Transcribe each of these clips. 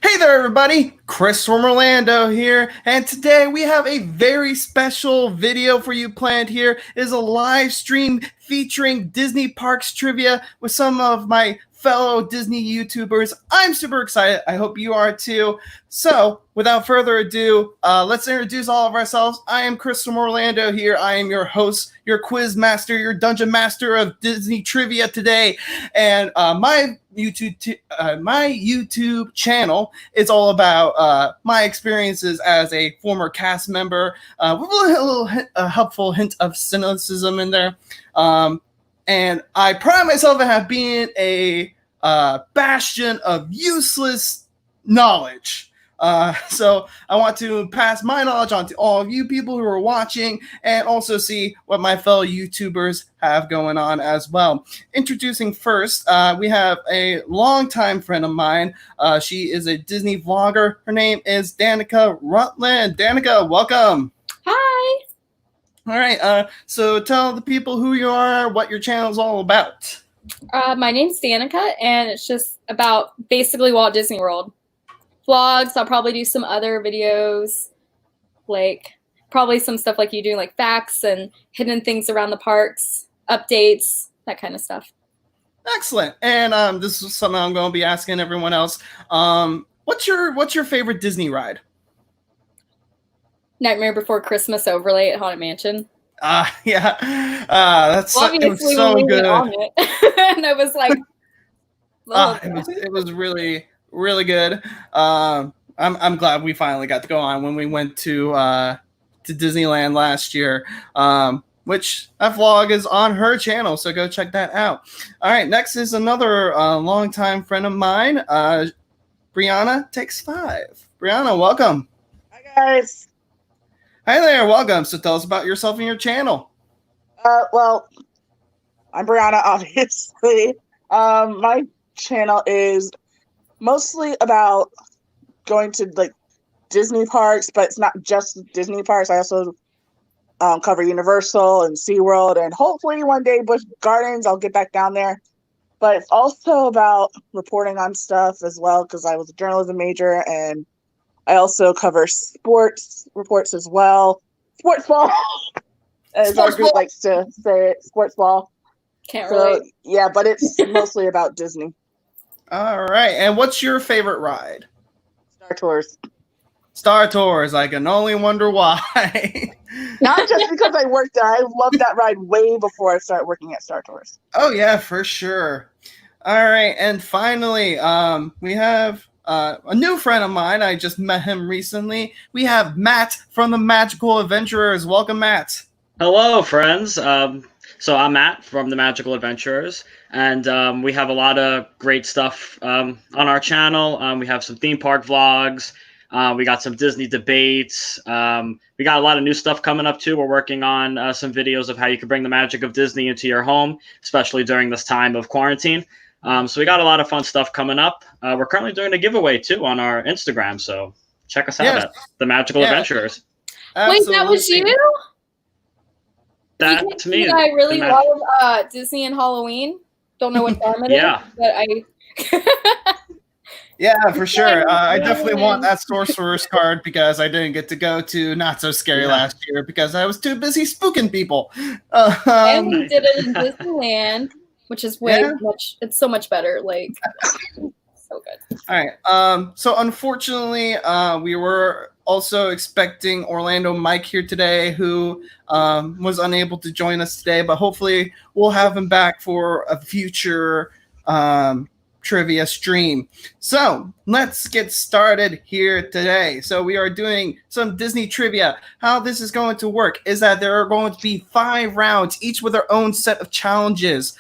Hey there, everybody! Chris from Orlando here, and today we have a very special video for you planned here. It is a live stream featuring Disney Parks trivia with some of my fellow Disney YouTubers. I'm super excited. I hope you are too. So, without further ado, let's introduce all of ourselves. I am Chris from Orlando here. I am your host, your quiz master, your dungeon master of Disney trivia today, and my YouTube channel is all about my experiences as a former cast member with a helpful hint of cynicism in there. And I pride myself on being a bastion of useless knowledge. So I want to pass my knowledge on to all of you people who are watching and also see what my fellow YouTubers have going on as well. Introducing first, we have a longtime friend of mine. She is a Disney vlogger. Her name is Danica Rutland. Danica, welcome. Hi. All right. So tell the people who you are, what your channel is all about. My name's Danica, and it's just about basically Walt Disney World. Vlogs, I'll probably do some other videos, like probably some stuff like you do, like facts and hidden things around the parks, updates, that kind of stuff. Excellent. And this is something I'm going to be asking everyone else. What's your favorite Disney ride? Nightmare Before Christmas overlay at Haunted Mansion. Yeah. That's obviously so good. On it. And I was like, it was really, really good. I'm glad we finally got to go on when we went to Disneyland last year. Which that vlog is on her channel, so go check that out. All right, next is another longtime friend of mine, Brianna Takes 5. Brianna, welcome. Hi guys. Hi there, welcome. So tell us about yourself and your channel. Well, I'm Brianna, obviously. My channel is mostly about going to like Disney parks, but it's not just Disney parks. I also cover Universal and SeaWorld, and hopefully one day Busch Gardens. I'll get back down there. But it's also about reporting on stuff as well, because I was a journalism major, and I also cover sports reports as well. Sports ball, as our group likes to say it, sports ball. Can't relate. Yeah, but it's mostly about Disney. All right, and what's your favorite ride? Star Tours. Star Tours, I can only wonder why. Not just because I worked there. I loved that ride way before I started working at Star Tours. Oh, yeah, for sure. All right, and finally, we have a new friend of mine. I just met him recently. We have Matt from the Magical Adventurers. Welcome, Matt. Hello, friends. So I'm Matt from the Magical Adventurers, and we have a lot of great stuff on our channel. We have some theme park vlogs. We got some Disney debates. We got a lot of new stuff coming up too. We're working on some videos of how you can bring the magic of Disney into your home, especially during this time of quarantine. So we got a lot of fun stuff coming up. We're currently doing a giveaway too on our Instagram, so check us out at the Magical Adventurers. Absolutely. Wait, that was you? That's me. I really love Disney and Halloween. Don't know what time it is, but I. Yeah, for sure. I definitely want that Sorcerer's card because I didn't get to go to Not So Scary last year because I was too busy spooking people. And we did it in Disneyland, which is it's so much better. Like, so good. All right. So unfortunately, we were also expecting Orlando Mike here today, who was unable to join us today, but hopefully we'll have him back for a future trivia stream. So let's get started here today. So we are doing some Disney trivia. How this is going to work is that there are going to be 5 rounds, each with their own set of challenges,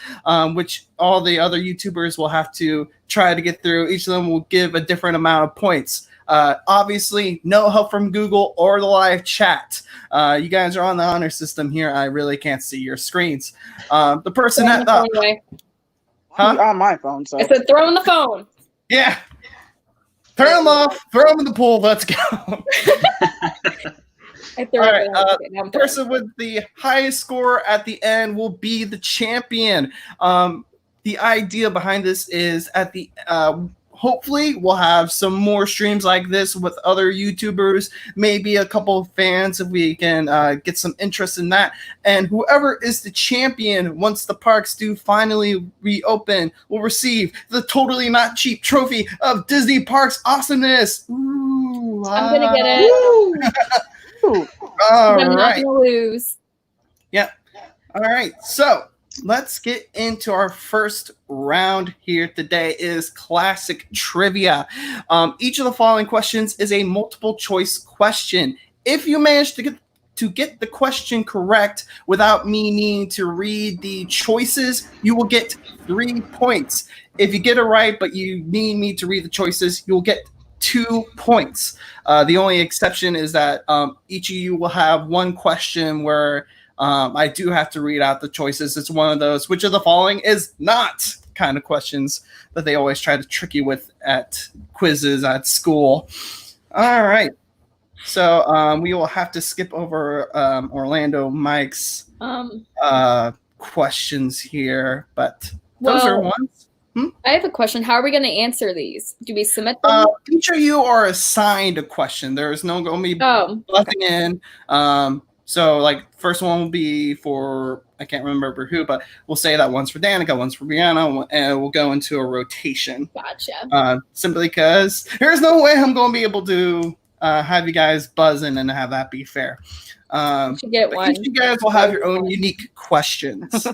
which all the other YouTubers will have to try to get through. Each of them will give a different amount of points. Obviously, no help from Google or the live chat. You guys are on the honor system here. I really can't see your screens. The person at the... On my phone, so I said throw in the phone. Yeah. Turn them off, throw them in the pool, let's go. All right, the person with the highest score at the end will be the champion. The idea behind this is at the hopefully we'll have some more streams like this with other YouTubers, maybe a couple of fans if we can get some interest in that. And whoever is the champion once the parks do finally reopen will receive the totally not cheap trophy of Disney Parks awesomeness. Ooh, I'm gonna get it. Ooh. All I'm not right. gonna lose. All right, so let's get into our first round here today is classic trivia. Each of the following questions is a multiple choice question. If you manage to get the question correct without me needing to read the choices, you will get 3 points. If you get it right, but you need me to read the choices, you'll get 2 points. The only exception is that each of you will have one question where I do have to read out the choices. It's one of those, which of the following is not kind of questions that they always try to trick you with at quizzes at school. All right. So we will have to skip over Orlando Mike's questions here, but those are ones. I have a question. How are we going to answer these? Do we submit them? Each of you are assigned a question. There is no going to be bluffing in. So, like, first one will be for, I can't remember who, but we'll say that one's for Danica, one's for Brianna, and we'll go into a rotation. Gotcha. Simply because there's no way I'm going to be able to have you guys buzz in and have that be fair. You should get one. Each of you guys will have your own unique questions.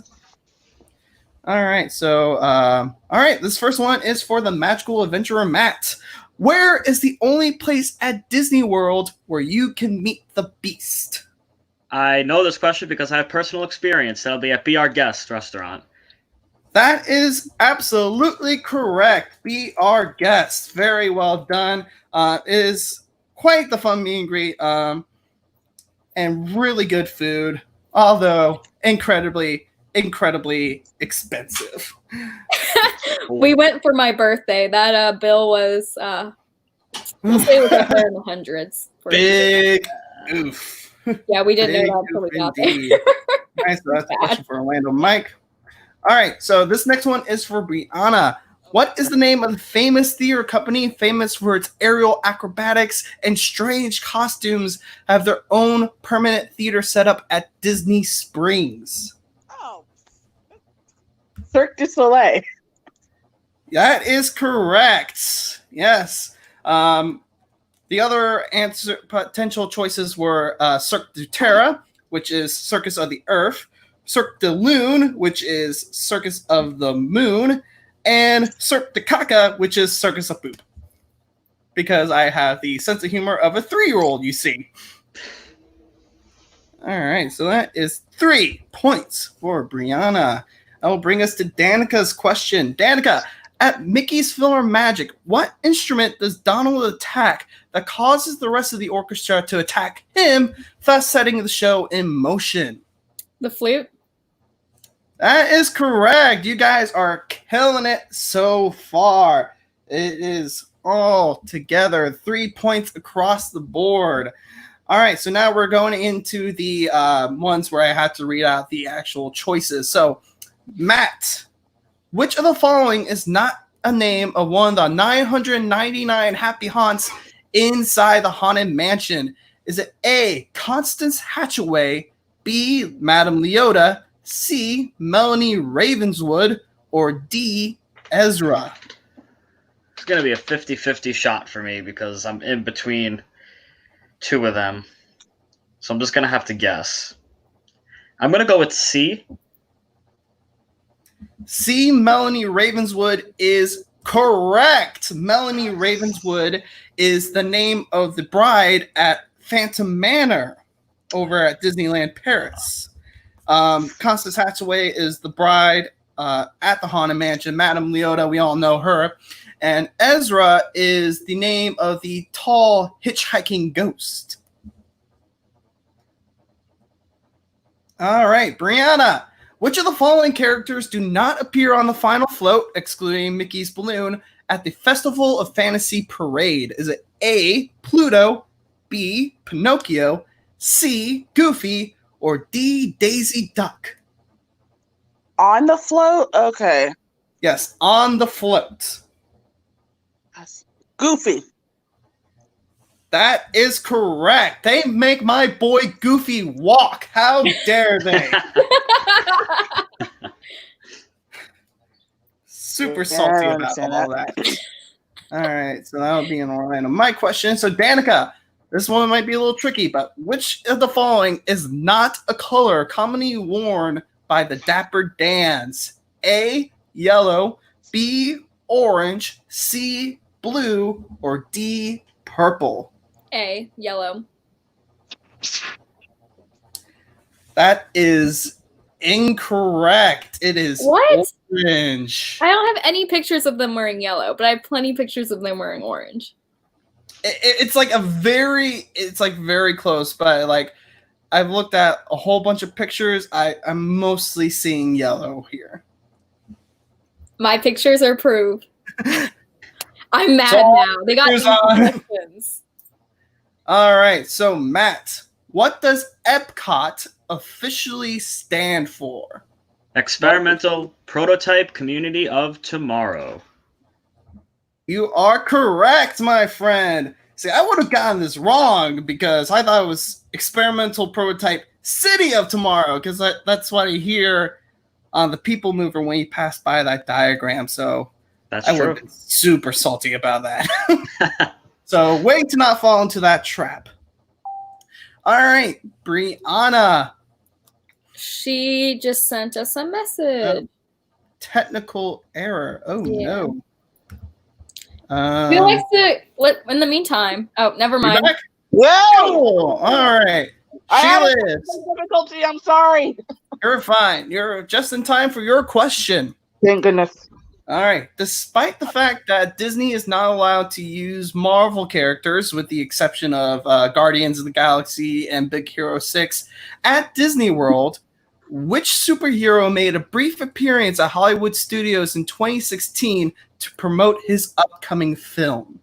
All right. So, all right. This first one is for the Magical Adventurer Matt. Where is the only place at Disney World where you can meet the Beast? I know this question because I have personal experience. That'll be at Be Our Guest restaurant. That is absolutely correct. Be Our Guest. Very well done. It is quite the fun meet and greet and really good food, although incredibly expensive. We went for my birthday. That bill was, we'll say it was up there in the hundreds. Big oof. Yeah, we didn't know that until we got there. Nice. So that's a question for Orlando Mike. All right. So this next one is for Brianna. What is the name of the famous theater company famous for its aerial acrobatics and strange costumes have their own permanent theater setup at Disney Springs? Oh. Cirque du Soleil. That is correct. Yes. The other potential choices were Cirque du Terre, which is Circus of the Earth, Cirque du Lune, which is Circus of the Moon, and Cirque du Caca, which is Circus of Poop. Because I have the sense of humor of a 3-year-old, you see. All right, so that is 3 points for Brianna. That will bring us to Danica's question. Danica, at Mickey's PhilharMagic, what instrument does Donald attack that causes the rest of the orchestra to attack him, thus setting the show in motion? The flute? That is correct. You guys are killing it so far. It is all together. 3 points across the board. All right, so now we're going into the ones where I have to read out the actual choices. So, Matt, which of the following is not a name of one of the 999 happy haunts inside the Haunted Mansion? Is it A, Constance Hatchaway, B, Madame Leota, C, Melanie Ravenswood, or D, Ezra? It's going to be a 50-50 shot for me because I'm in between 2 of them. So I'm just going to have to guess. I'm going to go with C. C, Melanie Ravenswood is correct. Melanie Ravenswood is the name of the bride at Phantom Manor over at Disneyland Paris. Constance Hatchaway is the bride at the Haunted Mansion. Madame Leota, we all know her. And Ezra is the name of the tall hitchhiking ghost. All right, Brianna. Which of the following characters do not appear on the final float, excluding Mickey's balloon, at the Festival of Fantasy Parade? Is it A, Pluto, B, Pinocchio, C, Goofy, or D, Daisy Duck? On the float? Okay. Yes, on the float. Goofy. That is correct. They make my boy Goofy walk. How dare they? Super Yeah, salty I about understand all that. All right, so that'll be in Orlando. My question. So, Danica, this one might be a little tricky, but which of the following is not a color commonly worn by the Dapper Dans? A, yellow, B, orange, C, blue, or D, purple? A, yellow. That is incorrect. It is What? orange. I don't have any pictures of them wearing yellow, but I have plenty pictures of them wearing orange. It's like very close, but like I've looked at a whole bunch of pictures. I'm mostly seeing yellow here. My pictures are proof. I'm mad So, now. They got pictures easy on. questions. All right, so Matt, what does Epcot officially stand for? Experimental Prototype Community of Tomorrow. You are correct, my friend. See, I would have gotten this wrong because I thought it was Experimental Prototype City of Tomorrow because that's what I hear on the People Mover when you pass by that diagram. So That's I would true. have been super salty about that. So way to not fall into that trap. All right, Brianna. She just sent us a message. Technical error. Oh Yeah. no. Who likes to? In the meantime. Oh, never You mind. back? Whoa! Cool. All right. I She had lives. some difficulty. I'm sorry. You're fine. You're just in time for your question. Thank goodness. All right. Despite the fact that Disney is not allowed to use Marvel characters, with the exception of Guardians of the Galaxy and Big Hero 6, at Disney World, which superhero made a brief appearance at Hollywood Studios in 2016 to promote his upcoming film?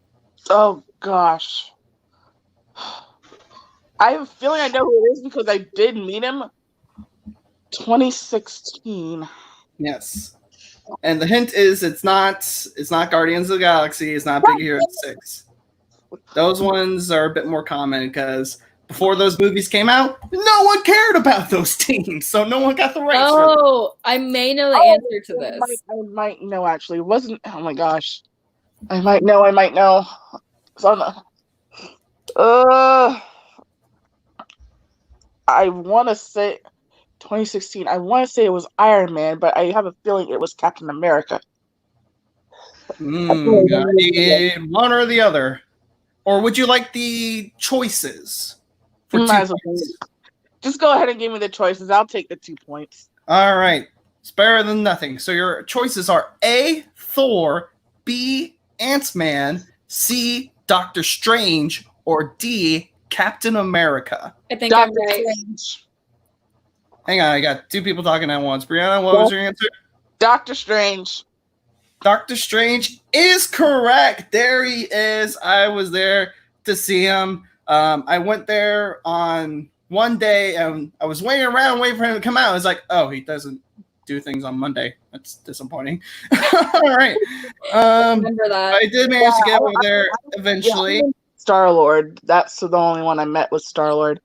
Oh gosh. I have a feeling I know who it is because I did meet him. 2016. Yes. And the hint is it's not Guardians of the Galaxy, it's not Big Hero 6. Those ones are a bit more common because before those movies came out, no one cared about those teams, so no one got the rights for them. Oh, I may know the answer to this. I might know actually. It wasn't. Oh my gosh. I might know. So, I want to say 2016. I want to say it was Iron Man, but I have a feeling it was Captain America. I need one or the other. Or would you like the choices? For Might 2 as well. points? Just go ahead and give me the choices. I'll take the 2 points. All right. It's better than nothing. So your choices are A, Thor, B, Ant-Man, C, Doctor Strange, or D, Captain America. I think I'm Doctor right. Strange. Hang on, I got 2 people talking at once. Brianna, what was your answer? Doctor Strange. Doctor Strange is correct. There he is. I was there to see him. I went there on one day and I was waiting for him to come out. I was like, oh, he doesn't do things on Monday. That's disappointing. All right. Remember that. I did manage to get over there eventually. Star-Lord. That's the only one I met with Star-Lord.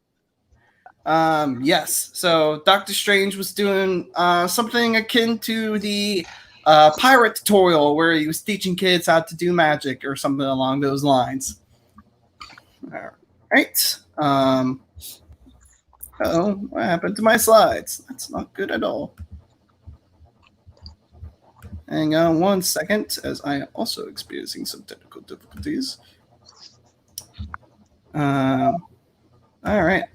Yes. So Doctor Strange was doing something akin to the pirate tutorial where he was teaching kids how to do magic or something along those lines. All right. Oh, what happened to my slides? That's not good at all. Hang on 1 second, as I am also experiencing some technical difficulties. All right.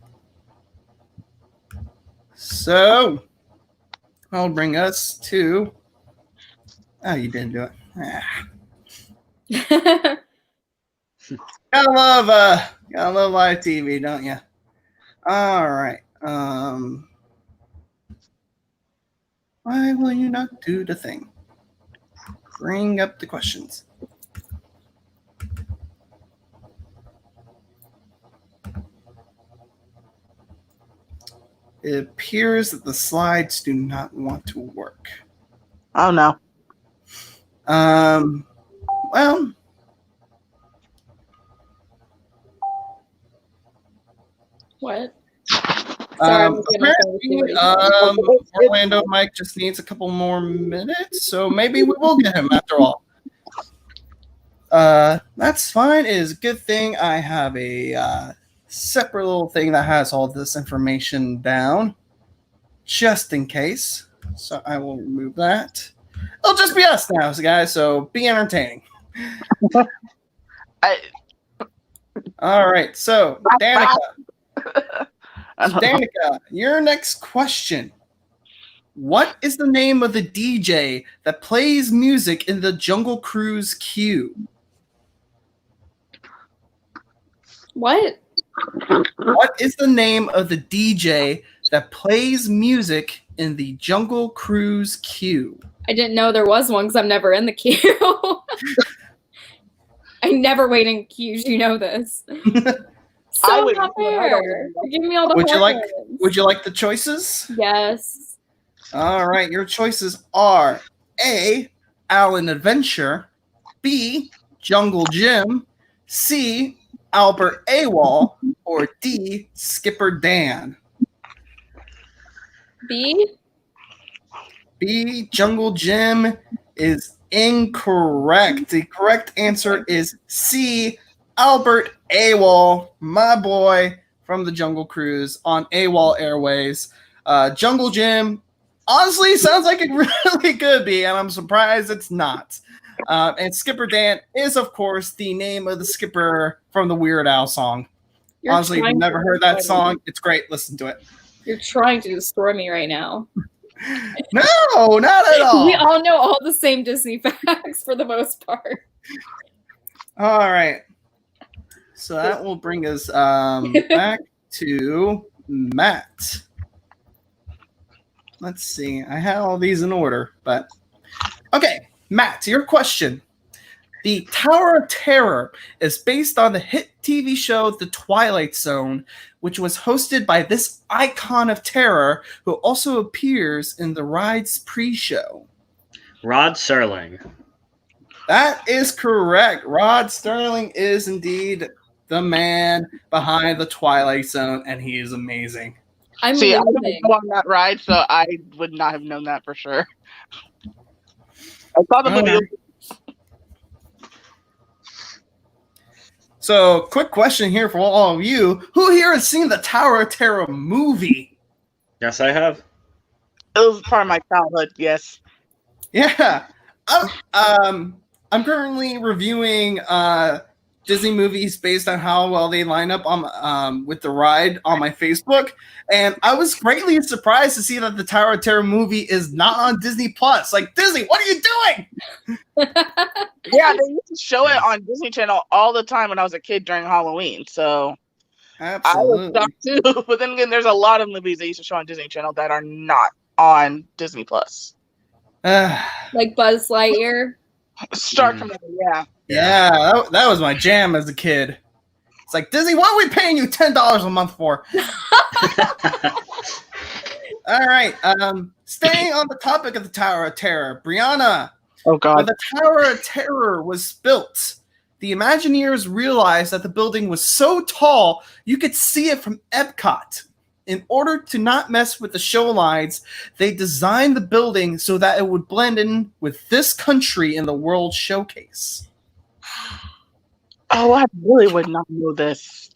So, I'll bring us to. Oh, you didn't do it. Gotta love live TV, don't you? All right. Why will you not do the thing? Bring up the questions. It appears that the slides do not want to work. Oh no. Well, What? Sorry, I'm looking at my phone. Orlando Mike just needs a couple more minutes, so maybe we will get him after all. That's fine. It is a good thing I have a separate little thing that has all this information down, just in case. So I will remove that. It'll just be us now, guys. So be entertaining. All right. So Danica. Danica, your next question. What is the name of the DJ that plays music in the Jungle Cruise queue? What? What is the name of the DJ that plays music in the Jungle Cruise queue? I didn't know there was one because I'm never in the queue. I never wait in queues. You know this. So not fair. You're giving me all the Would you like the choices? Yes. All right. Your choices are A, Alan Adventure, B, Jungle Jim, C, Albert AWOL, or D, Skipper Dan. B. B, Jungle Jim is incorrect. The correct answer is C, Albert AWOL, my boy from the Jungle Cruise on AWOL Airways. Jungle Jim, honestly, sounds like it really could be, and I'm surprised it's not. And Skipper Dan is, of course, the name of the skipper from the Weird Al song. Honestly, if you've never heard that song, it's great. Listen to it. You're trying to destroy me right now. No, not at all. We all know all the same Disney facts for the most part. All right. So that will bring us back to Matt. Let's see. I had all these in order, but okay. Matt, your question. The Tower of Terror is based on the hit TV show The Twilight Zone, which was hosted by this icon of terror who also appears in the ride's pre-show. Rod Serling. That is correct. Rod Serling is indeed the man behind The Twilight Zone, and he is amazing. I didn't go on that ride, so I would not have known that for sure. I saw the movie. So, quick question here for all of you. Who here has seen the Tower of Terror movie? Yes, I have. It was part of my childhood, yes. Yeah. I'm currently reviewing Disney movies based on how well they line up on with the ride on my Facebook, and I was greatly surprised to see that the Tower of Terror movie is not on Disney Plus. Like, Disney, what are you doing? Yeah, they used to show it on Disney Channel all the time when I was a kid during Halloween, so absolutely. I was shocked too. But then again, there's a lot of movies they used to show on Disney Channel that are not on Disney Plus. Like Buzz Lightyear. Star Commander, yeah. Yeah, that was my jam as a kid. It's like, Disney, what are we paying you $10 a month for? All right. Staying on the topic of the Tower of Terror, Brianna. Oh, God. When the Tower of Terror was built, the Imagineers realized that the building was so tall you could see it from Epcot. In order to not mess with the show lines, they designed the building so that it would blend in with this country in the World Showcase. Oh, I really would not know this.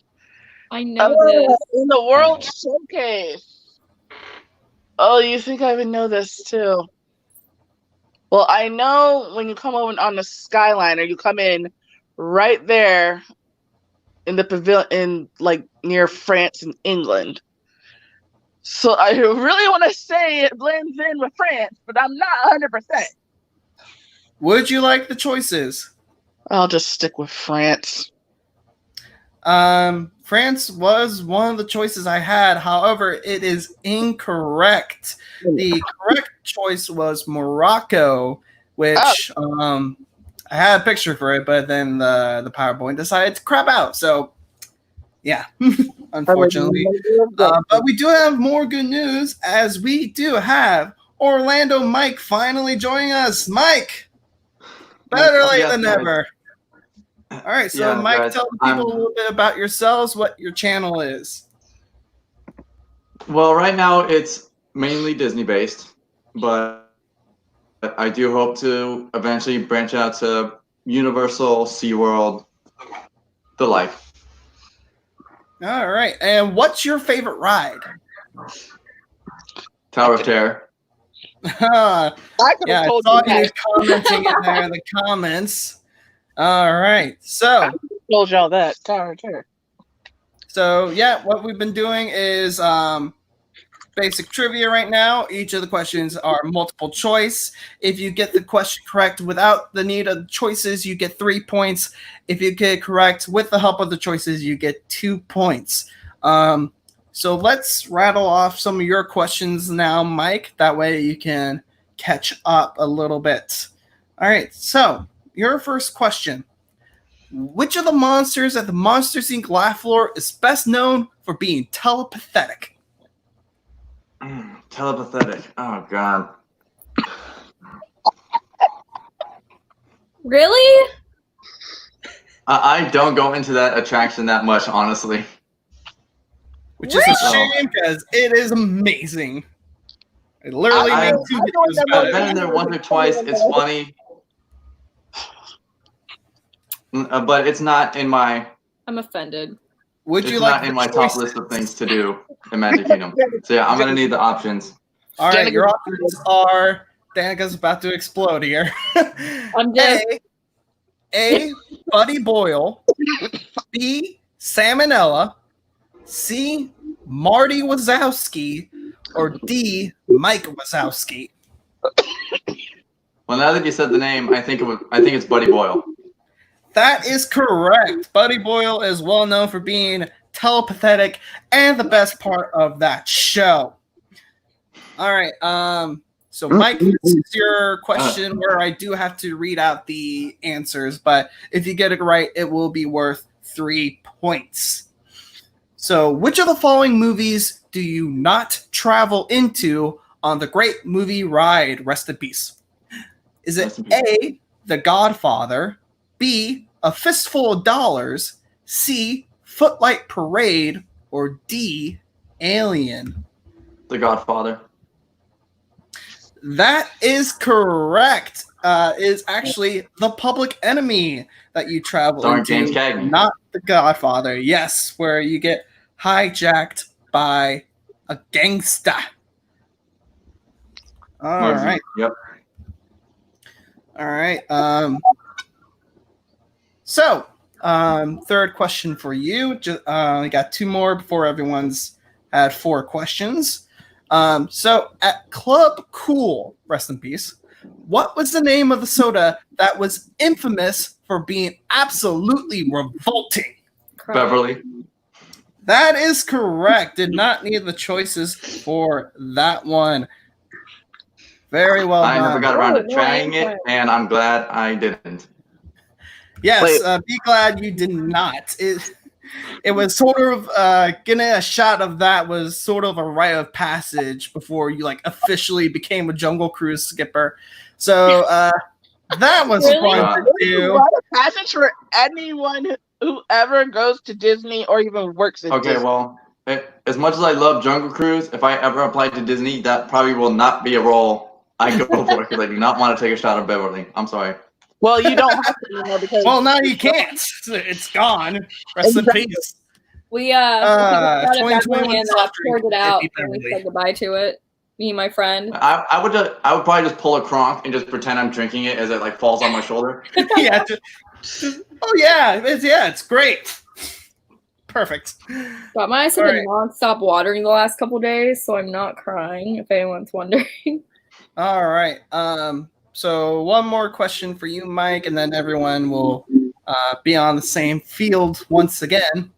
I know this. In the World Showcase. Oh, you think I would know this too? Well, I know when you come over on the Skyliner, you come in right there in the pavilion, like near France and England. So I really want to say it blends in with France, but I'm not 100%. Would you like the choices? I'll just stick with France. France was one of the choices I had. However, it is incorrect. The correct choice was Morocco, which I had a picture for it, but then the PowerPoint decided to crap out. So, yeah, unfortunately. But we do have more good news, as we do have Orlando Mike finally joining us. Mike, better late than never. All right, so Mike, tell the people a little bit about yourselves, what your channel is. Well, right now it's mainly Disney based, but I do hope to eventually branch out to Universal, SeaWorld, the like. All right. And what's your favorite ride? Tower of Terror. I could Yeah, have I told saw you you that. commenting in there in the comments. All right. Told y'all that. Tower of Terror. So yeah, what we've been doing is basic trivia right now. Each of the questions are multiple choice. If you get the question correct without the need of choices, you get 3 points. If you get it correct with the help of the choices, you get 2 points. So let's rattle off some of your questions now, Mike. That way you can catch up a little bit. All right, so your first question. Which of the monsters at the Monsters Inc. laugh floor is best known for being telepathic? Telepathetic. Oh god. Really? I don't go into that attraction that much, honestly. Which is a Really? shame because it is amazing. I literally I- made 2 I don't videos know about I've been it. in there once or twice. It's funny, but it's not in my I'm offended. Would it's you not like in the my top choice? list of things to do in Magic Kingdom. So yeah, I'm gonna need the options. All right, Danica- your options are Danica's about to explode here. I'm just A. Buddy Boyle. B. Salmonella. C. Marty Wazowski. Or D. Mike Wazowski. Well, now that you said the name, I think it's Buddy Boyle. That is correct. Buddy Boyle is well known for being telepathetic and the best part of that show. All right. So Mike, this is your question where I do have to read out the answers, but if you get it right, it will be worth 3 points. So, which of the following movies do you not travel into on the Great Movie Ride? Rest in peace. Is it Rest in peace. A, The Godfather, B, A Fistful of Dollars, C, Footlight Parade, or D, Alien? The Godfather. That is correct. Is actually The Public Enemy that you travel Starring into, James Cagney. not The Godfather. Yes, where you get hijacked by a gangsta. All Muggsy. right. Yep. All right. So, third question for you. We got 2 more before everyone's had 4 questions. So, at Club Cool, rest in peace, what was the name of the soda that was infamous for being absolutely revolting? Beverly. That is correct. Did not need the choices for that one. Very well I done. never got around to Oh, no, trying I it, ain't and I'm glad I didn't. Yes, Wait. be glad you did not. It was sort of getting a shot of that was sort of a rite of passage before you like officially became a Jungle Cruise skipper. So that was Really? fun to It's a do. rite of passage for anyone who ever goes to Disney or even works at Okay, Disney. well, as much as I love Jungle Cruise, if I ever apply to Disney, that probably will not be a role I go for because I do not want to take a shot of Beverly. I'm sorry. Well, you don't have to anymore because Well, now you can't. It's gone. Rest in peace. we got a 2021 Beverly and soft drink. poured it out Maybe and we Beverly. said goodbye to it. Me and my friend. I would probably just pull a Kronk and just pretend I'm drinking it as it like falls on my shoulder. Yeah. Oh yeah, it's great. Perfect. But my eyes have been All nonstop watering the last couple days, so I'm not crying. If anyone's wondering. All right. So one more question for you, Mike, and then everyone will be on the same field once again.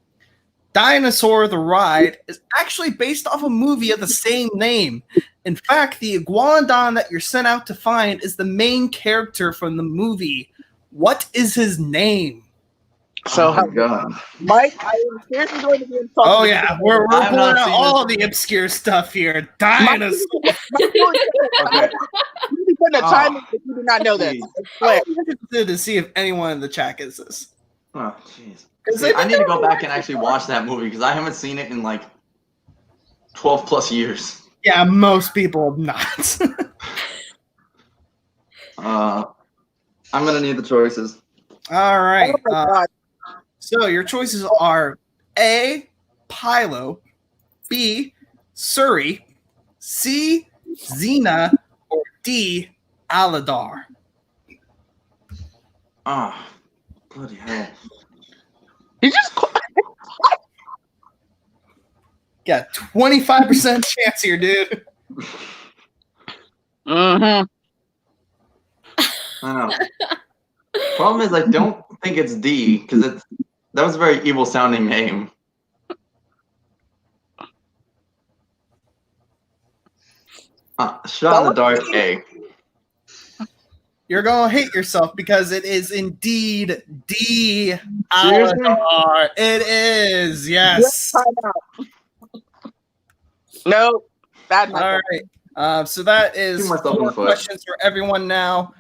Dinosaur the Ride is actually based off a movie of the same name. In fact, the iguanodon that you're sent out to find is the main character from the movie. What is his name? So, Oh my god. Mike, I am seriously going to be insulted. Oh yeah, we're I've pulling not out seen all this. the obscure stuff here. Dinosaur. Okay. You put a time if you do not know this. Jeez. I swear. I'm interested to see if anyone in the chat gets this. Oh jeez. 'Cause See, they've I been need to doing go back and actually watch that movie because I haven't seen it in like 12 plus years. Yeah, most people have not. I'm gonna need the choices. All right. Oh my god. So your choices are A. Pylo, B. Surrey, C. Xena, or D. Aladar. Ah, bloody hell. You just Got 25% chance here, dude. Mm-hmm. I know. Problem is, I don't think it's D because that was a very evil sounding name. Shot in the dark. A. You're gonna hate yourself because it is indeed D. Seriously? Aladar. It is, yes. No, bad. All right. So that is Shoot myself in 4 the foot. questions for everyone now.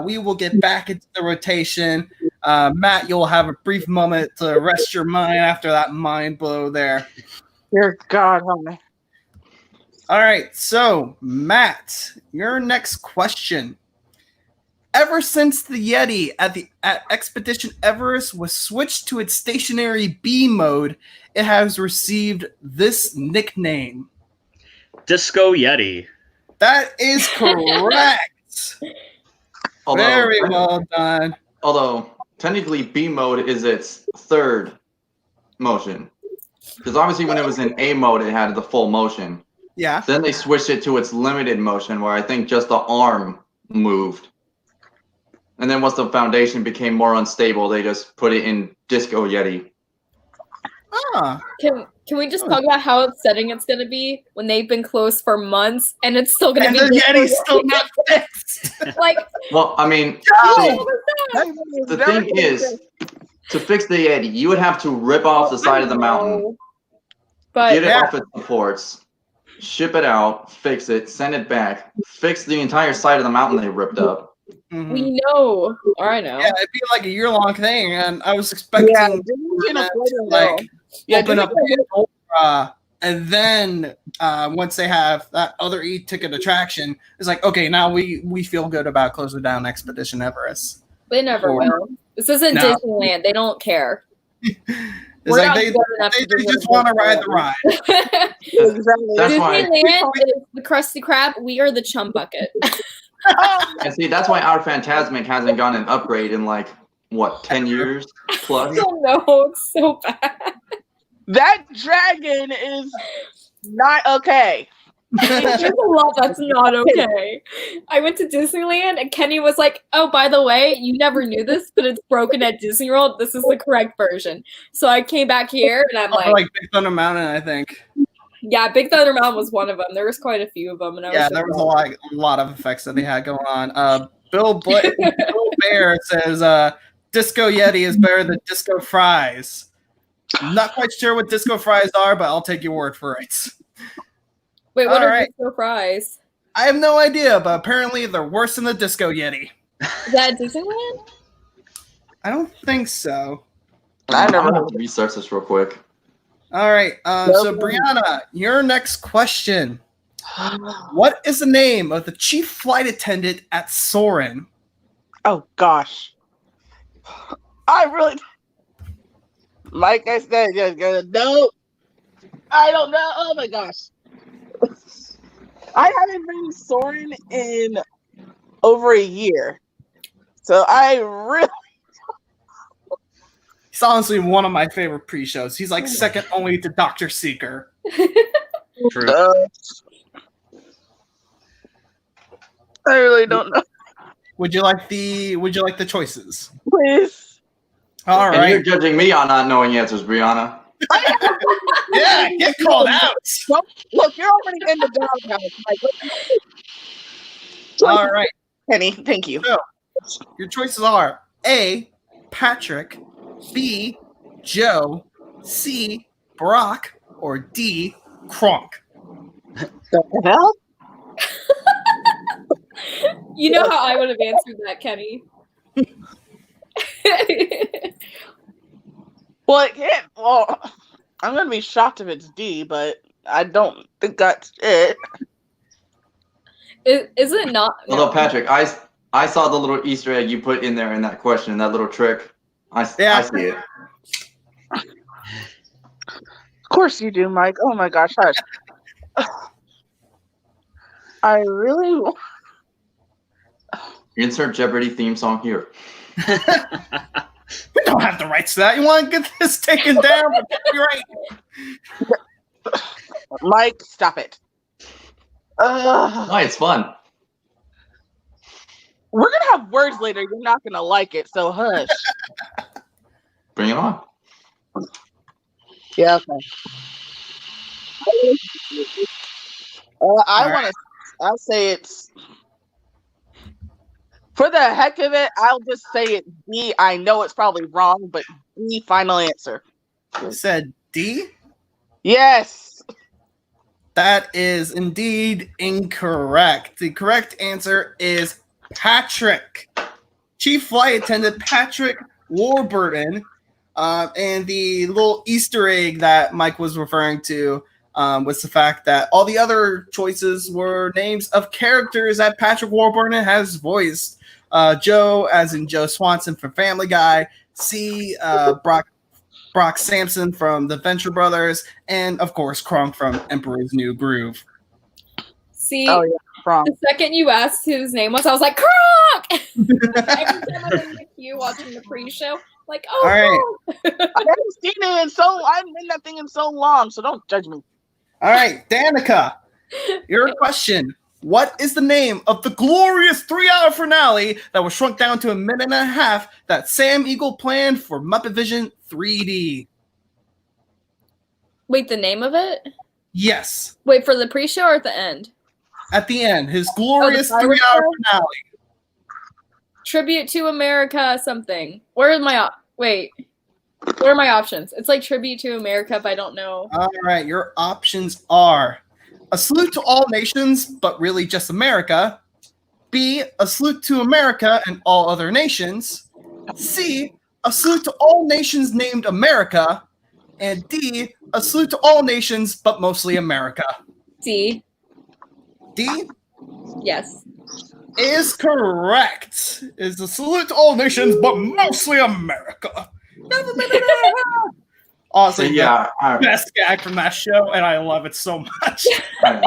We will get back into the rotation. Matt, you'll have a brief moment to rest your mind after that mind blow there. Dear God, honey. All right. So, Matt, your next question. Ever since the Yeti at Expedition Everest was switched to its stationary B mode, it has received this nickname. Disco Yeti. That is correct. Very well done. Although technically B mode is its third motion. Because obviously when it was in A mode, it had the full motion. Yeah. Then they switched it to its limited motion, where I think just the arm moved. And then once the foundation became more unstable, they just put it in Disco Yeti. Ah. Can we just talk about how upsetting it's gonna be when they've been closed for months and it's still gonna And be the Disco Yeti's still not fixed. like Well, I mean, see, the thing is, to fix the Yeti, you would have to rip off the side of the mountain, but get it Yeah. off its supports, ship it out, fix it, send it back, fix the entire side of the mountain they ripped up. Mhm. we know, or I know. Yeah, it'd be like a year-long thing, and I was expecting Yeah, them to, like open up Pandora, and then once they have that other e-ticket attraction, it's like, okay, now we feel good about closing down Expedition Everest. They never Or- will. This isn't No. Disneyland. They don't care. It's We're like not they good enough to do just what want to they ride the want. ride. Exactly. That's why- Disneyland is the Krusty Krab. We are the Chum Bucket. And see, that's why our Phantasmic hasn't gotten an upgrade in like, what, 10 years plus? Oh no, it's so bad. That dragon is not okay. There's a lot that's not okay. I went to Disneyland and Kenny was like, "Oh, by the way, you never knew this, but it's broken at Disney World. This is the correct version." So I came back here and I'm Like like, Big Thunder Mountain, I think. "Yeah, Big Thunder Mountain was one of them. There was quite a few of them." And I was Yeah, just there was like, a lot of effects that they had going on. Bill Bear says Disco Yeti is better than Disco Fries. I'm not quite sure what Disco Fries are, but I'll take your word for it. "Wait, what All are right. Disco Fries? I have no idea, but apparently they're worse than the Disco Yeti. Is that at Disneyland?" I don't think so. I I'm never gonna have to research this real quick. All right, so Brianna, your next question. What is the name of the chief flight attendant at Soarin'? Oh gosh. I really, like I said, no. I don't know. Oh my gosh. I haven't been soaring in over a year, so I really. He's honestly one of my favorite pre-shows. He's like second only to Dr. Seeker. True. I really don't know. Would you like the choices? Please. All And you're right. judging me on not knowing answers, Brianna. Yeah, get called out. Look, you're already in the doghouse. All right. Penny, thank you. Your choices are A, Patrick, B, Joe, C, Brock, or D, Kronk. The hell? You know how I would have answered that, Kenny. Well, it can't. Well, I'm gonna be shocked if it's D, but I don't think that's it. Is it not? Although No. Patrick, I saw the little Easter egg you put in there in that question, that little trick. I see it. Of course you do, Mike. Oh my gosh, hush. I really. Insert Jeopardy theme song here. We don't have the rights to that. You want to get this taken down? But copyright. Mike, stop it. Why? It's fun. We're gonna have words later. You're not gonna like it, so hush. Bring it on. Yeah. Okay. I'll say it's. For the heck of it, I'll just say it's D. I know it's probably wrong, but D, final answer. You said D? Yes. That is indeed incorrect. The correct answer is Patrick. Chief Flight Attendant Patrick Warburton. And the little Easter egg that Mike was referring to was the fact that all the other choices were names of characters that Patrick Warburton has voiced. Joe, as in Joe Swanson from Family Guy. C. Brock Sampson from the Venture Brothers, and of course Kronk from Emperor's New Groove. See, Oh yeah, wrong. the second you asked who his name was, I was like, Kronk! Every time I'm in the queue watching the pre-show, like, oh, All right. Kronk! I haven't seen it in so. I haven't been that thing in so long, so don't judge me. All right, Danica, your question. What is the name of the glorious 3-hour finale that was shrunk down to a minute and a half that Sam Eagle planned for Muppet Vision 3D? Wait, the name of it? Yes, Wait, for the pre-show or at the end? at the end, his glorious Oh, the pirate 3-hour show? finale. Tribute to America something. Where are my where are my options? It's like Tribute to America, but I don't know. All right, your options are a salute to all nations, but really just America. B, a salute to America and all other nations. C, a salute to all nations named America. And D, a salute to all nations, but mostly America. D. D Yes. is correct. Is a salute to all nations, but mostly America. Awesome. So yeah, Best gag from that show, and I love it so much. I-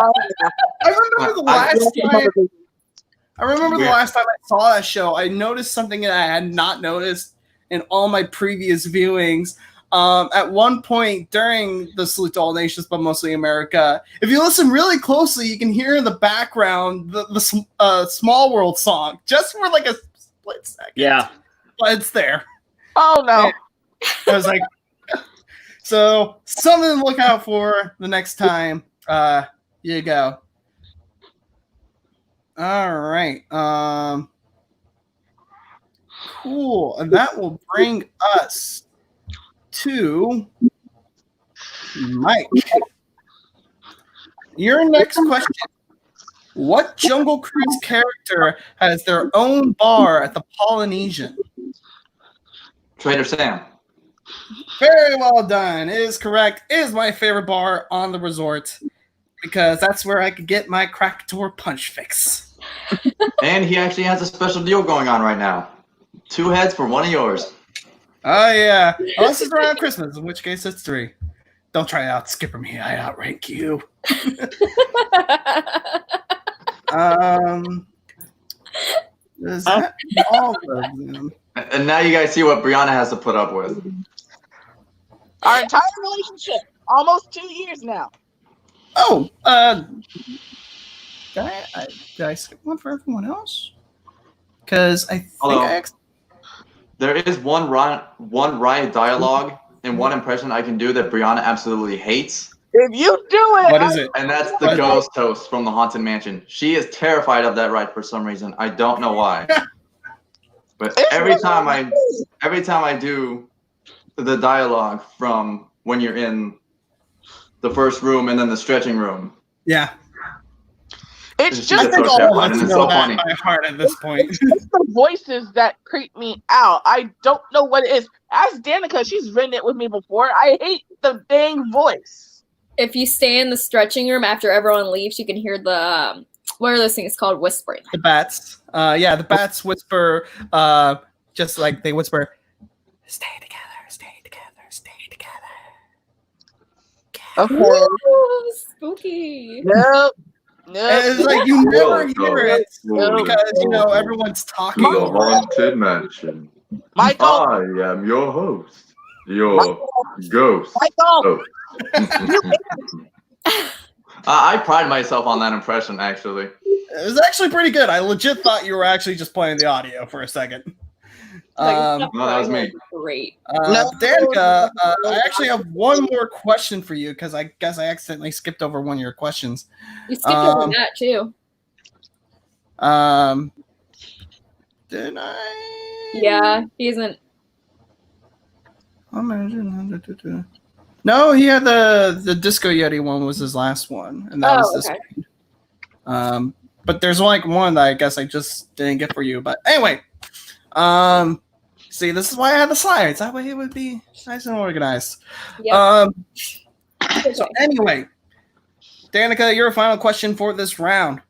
I remember the last time I saw that show, I noticed something that I had not noticed in all my previous viewings. At one point during the Salute to All Nations, but mostly America, if you listen really closely, you can hear in the background the Small World song, just for like a split second. Yeah. But it's there. Oh no. I was like, so something to look out for the next time. You go. All right. Cool. And that will bring us to Mike. Your next question. What Jungle Cruise character has their own bar at the Polynesian? Trader Sam. Very well done. It is correct. It is my favorite bar on the resort because that's where I could get my Krakatoa punch fix. And he actually has a special deal going on right now. 2 heads for one of yours. Oh, yeah. Unless it's around Christmas, in which case it's 3. Don't try to out skipper me. I outrank you. Is that all of them? And now you guys see what Brianna has to put up with. Our entire relationship, almost 2 years now. Oh, did I skip one for everyone else? Because I think Hello. There is one riot dialogue and one impression I can do that Brianna absolutely hates. If you do it, What is it? And that's the What? ghost host from the Haunted Mansion. She is terrified of that ride for some reason. I don't know why. But every time I do the dialogue from when you're in the first room and then the stretching room, Yeah. it's It's just I just think so all of terrifying us and it's know so that funny. by heart at this point. it's the voices that creep me out. I don't know what it is. Ask Danica, she's written it with me before. I hate the dang voice. if you stay in the stretching room after everyone leaves, you can hear the what are those things called? Whispering. The bats. Yeah, the bats whisper. Just like they whisper, "Stay together, stay together, stay together." Okay. Ooh, spooky. Nope. And Nope. it's like you never hear it No. because everyone's talking The over it. Haunted Mansion. Michael. I am your host, your ghost. Michael. I pride myself on that impression, actually. It was actually pretty good. I legit thought you were actually just playing the audio for a second. No, that was me. Great. No. Danica, I actually have one more question for you because I guess I accidentally skipped over one of your questions. You skipped over that too. Did I? Yeah, he isn't. No, he had the Disco Yeti one was his last one, and that was this okay. one. But there's like one that I guess I just didn't get for you. But anyway, see, this is why I had the slides. That way it would be nice and organized. Yeah. So anyway, Danica, your final question for this round.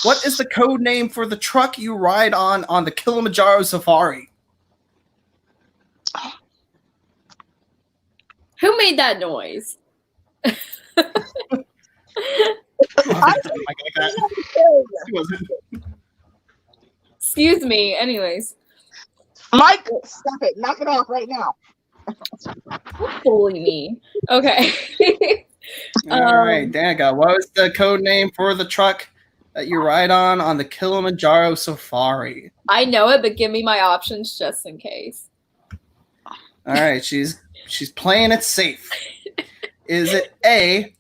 What is the code name for the truck you ride on the Kilimanjaro Safari? Who made that noise? Excuse me. Anyways, Mike, stop it. Knock it off right now. don't bully me. Okay. All right, Danica, what was the code name for the truck that you ride on the Kilimanjaro Safari? I know it, but give me my options just in case. All right, she's playing it safe. Is it A,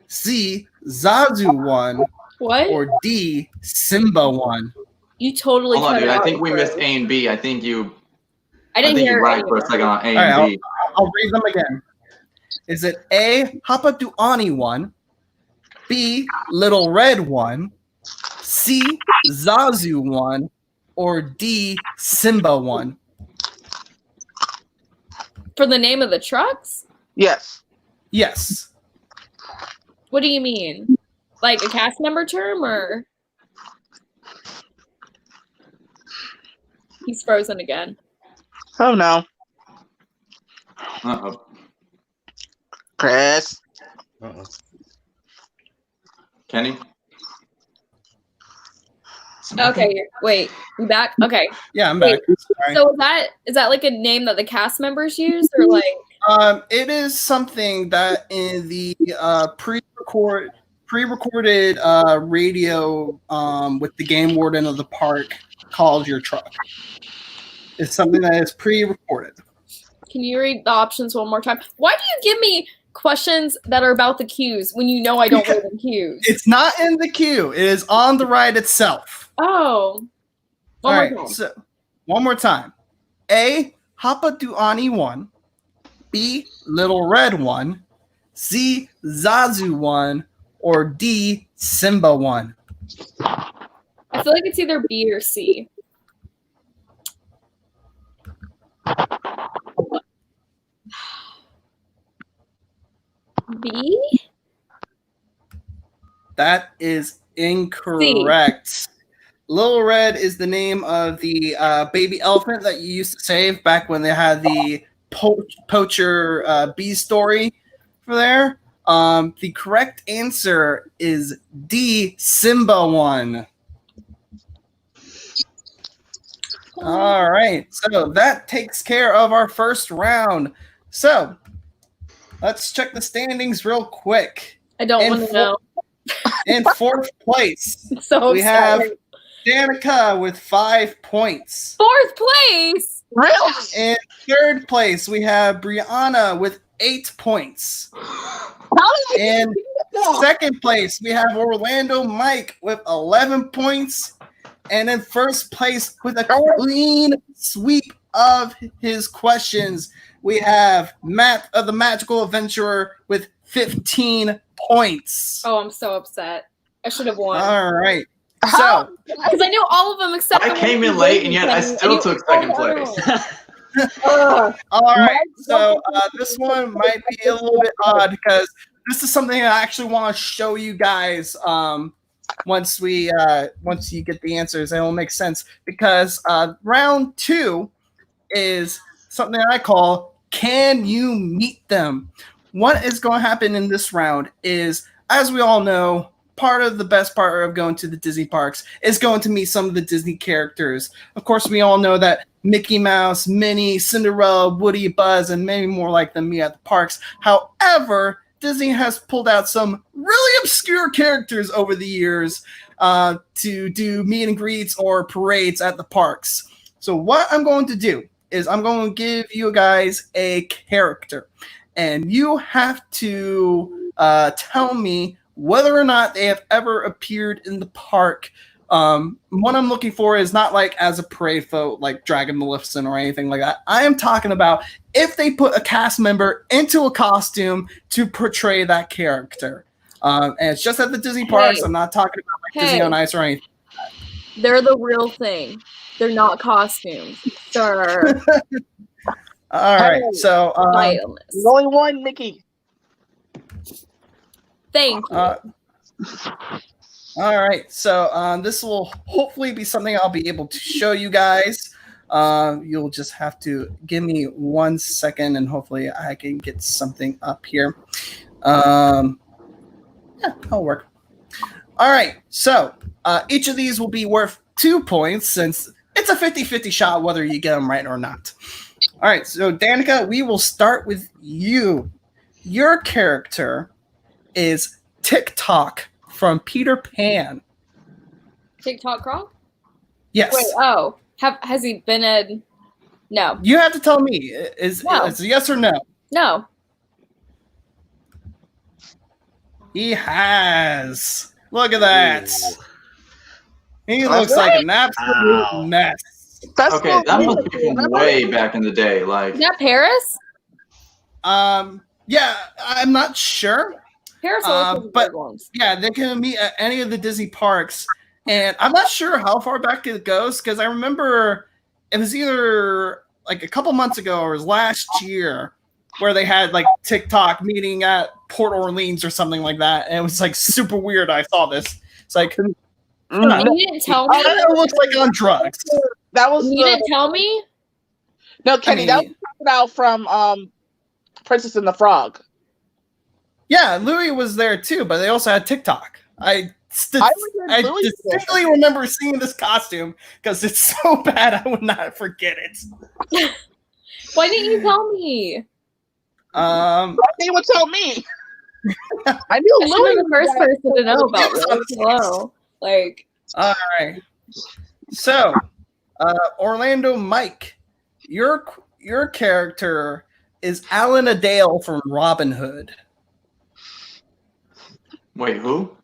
C, Zazu 1, What? or D, Simba 1? You totally Hold on, cut dude. it I out think we for- missed A and B. I think you didn't hear right any for of a second on A All right, and B. I'll read them again. Is it A, Hapaduani 1, B, Little Red 1, C, Zazu 1, or D, Simba 1? For the name of the trucks? Yes. Yes. What do you mean? Like a cast member term or? He's frozen again. Oh no. Uh-oh. Chris. Kenny? Okay, wait. You back? Okay. Yeah, I'm back. Sorry. So is that like a name that the cast members use or like It is something that in the pre-recorded radio with the game warden of the park calls your truck. It's something that is pre-recorded. can you read the options one more time? Why do you give me questions that are about the queues when you know I don't live in queues? It's not in the queue. It is on the ride itself. Oh. All One right, more time. so one more time. A, Hapaduani 1, B, Little Red 1, C, Zazu 1, or D, Simba 1? I feel like it's either B or C. B? That is incorrect. Little Red is the name of the baby elephant that you used to save back when they had the poacher bee story for there. The correct answer is D, Simba 1. All right, so that takes care of our first round. So let's check the standings real quick. I don't want to know. In fourth place, So we have upset. Danica with 5 points. Fourth place. Really? In third place, we have Brianna with 8 points. How did I In do that? second place, we have Orlando Mike with 11 points. And in first place, with a clean sweep of his questions, we have Matt of the Magical Adventurer with 15 points. Oh, I'm so upset. I should have won. All right. How So, did I- Because I knew all of them except I the came one in who late, didn't and yet I tell me. still knew took all second of place. them. All right, so this one might be a little bit odd because this is something I actually want to show you guys. Once you get the answers, it will make sense because round 2 is something I call "Can you meet them?" What is going to happen in this round is, as we all know, part of the best part of going to the Disney parks is going to meet some of the Disney characters. Of course, we all know that Mickey Mouse, Minnie, Cinderella, Woody, Buzz, and many more like them meet at the parks. However, Disney has pulled out some really obscure characters over the years to do meet and greets or parades at the parks. So what I'm going to do is I'm going to give you guys a character, and you have to tell me whether or not they have ever appeared in the park. What I'm looking for is not like as a parade photo, like Dragon Maleficent or anything like that. I am talking about if they put a cast member into a costume to portray that character. And it's just at the Disney parks. I'm not talking about like Disney on Ice or anything. They're the real thing. They're not costumes, sir. All right, so There's only one Mickey. Thank you. All right, so this will hopefully be something I'll be able to show you guys. You'll just have to give me 1 second, and hopefully I can get something up here. Yeah, that'll work. All right, so each of these will be worth 2 points since it's a 50-50 shot whether you get them right or not. All right, so Danica, we will start with you. Your character is TikTok from Peter Pan. TikTok Croc? Yes. Wait, has he been in? No. You have to tell me. Is it yes or no? No. He has. Look at that. He looks like an absolute mess. Okay, that must be from way back in the day. Like, Is that Paris? Yeah, I'm not sure. Paris always but yeah, they can meet at any of the Disney parks, and I'm not sure how far back it goes because I remember it was either like a couple months ago or it was last year where they had like TikTok meeting at Port Orleans or something like that, and it was like super weird. I saw this. It's like you didn't tell me. It looks like on drugs. That was You didn't tell me. No, Kenny, that was out from Princess and the Frog. Yeah, Louis was there too, but they also had TikTok. I distinctly remember seeing this costume because it's so bad I would not forget it. Why didn't you tell me? They would tell me. I knew Louis was the first person to know about this. Hello. Like, all right. So, Orlando Mike, your character is Alan Adale from Robin Hood. wait, who?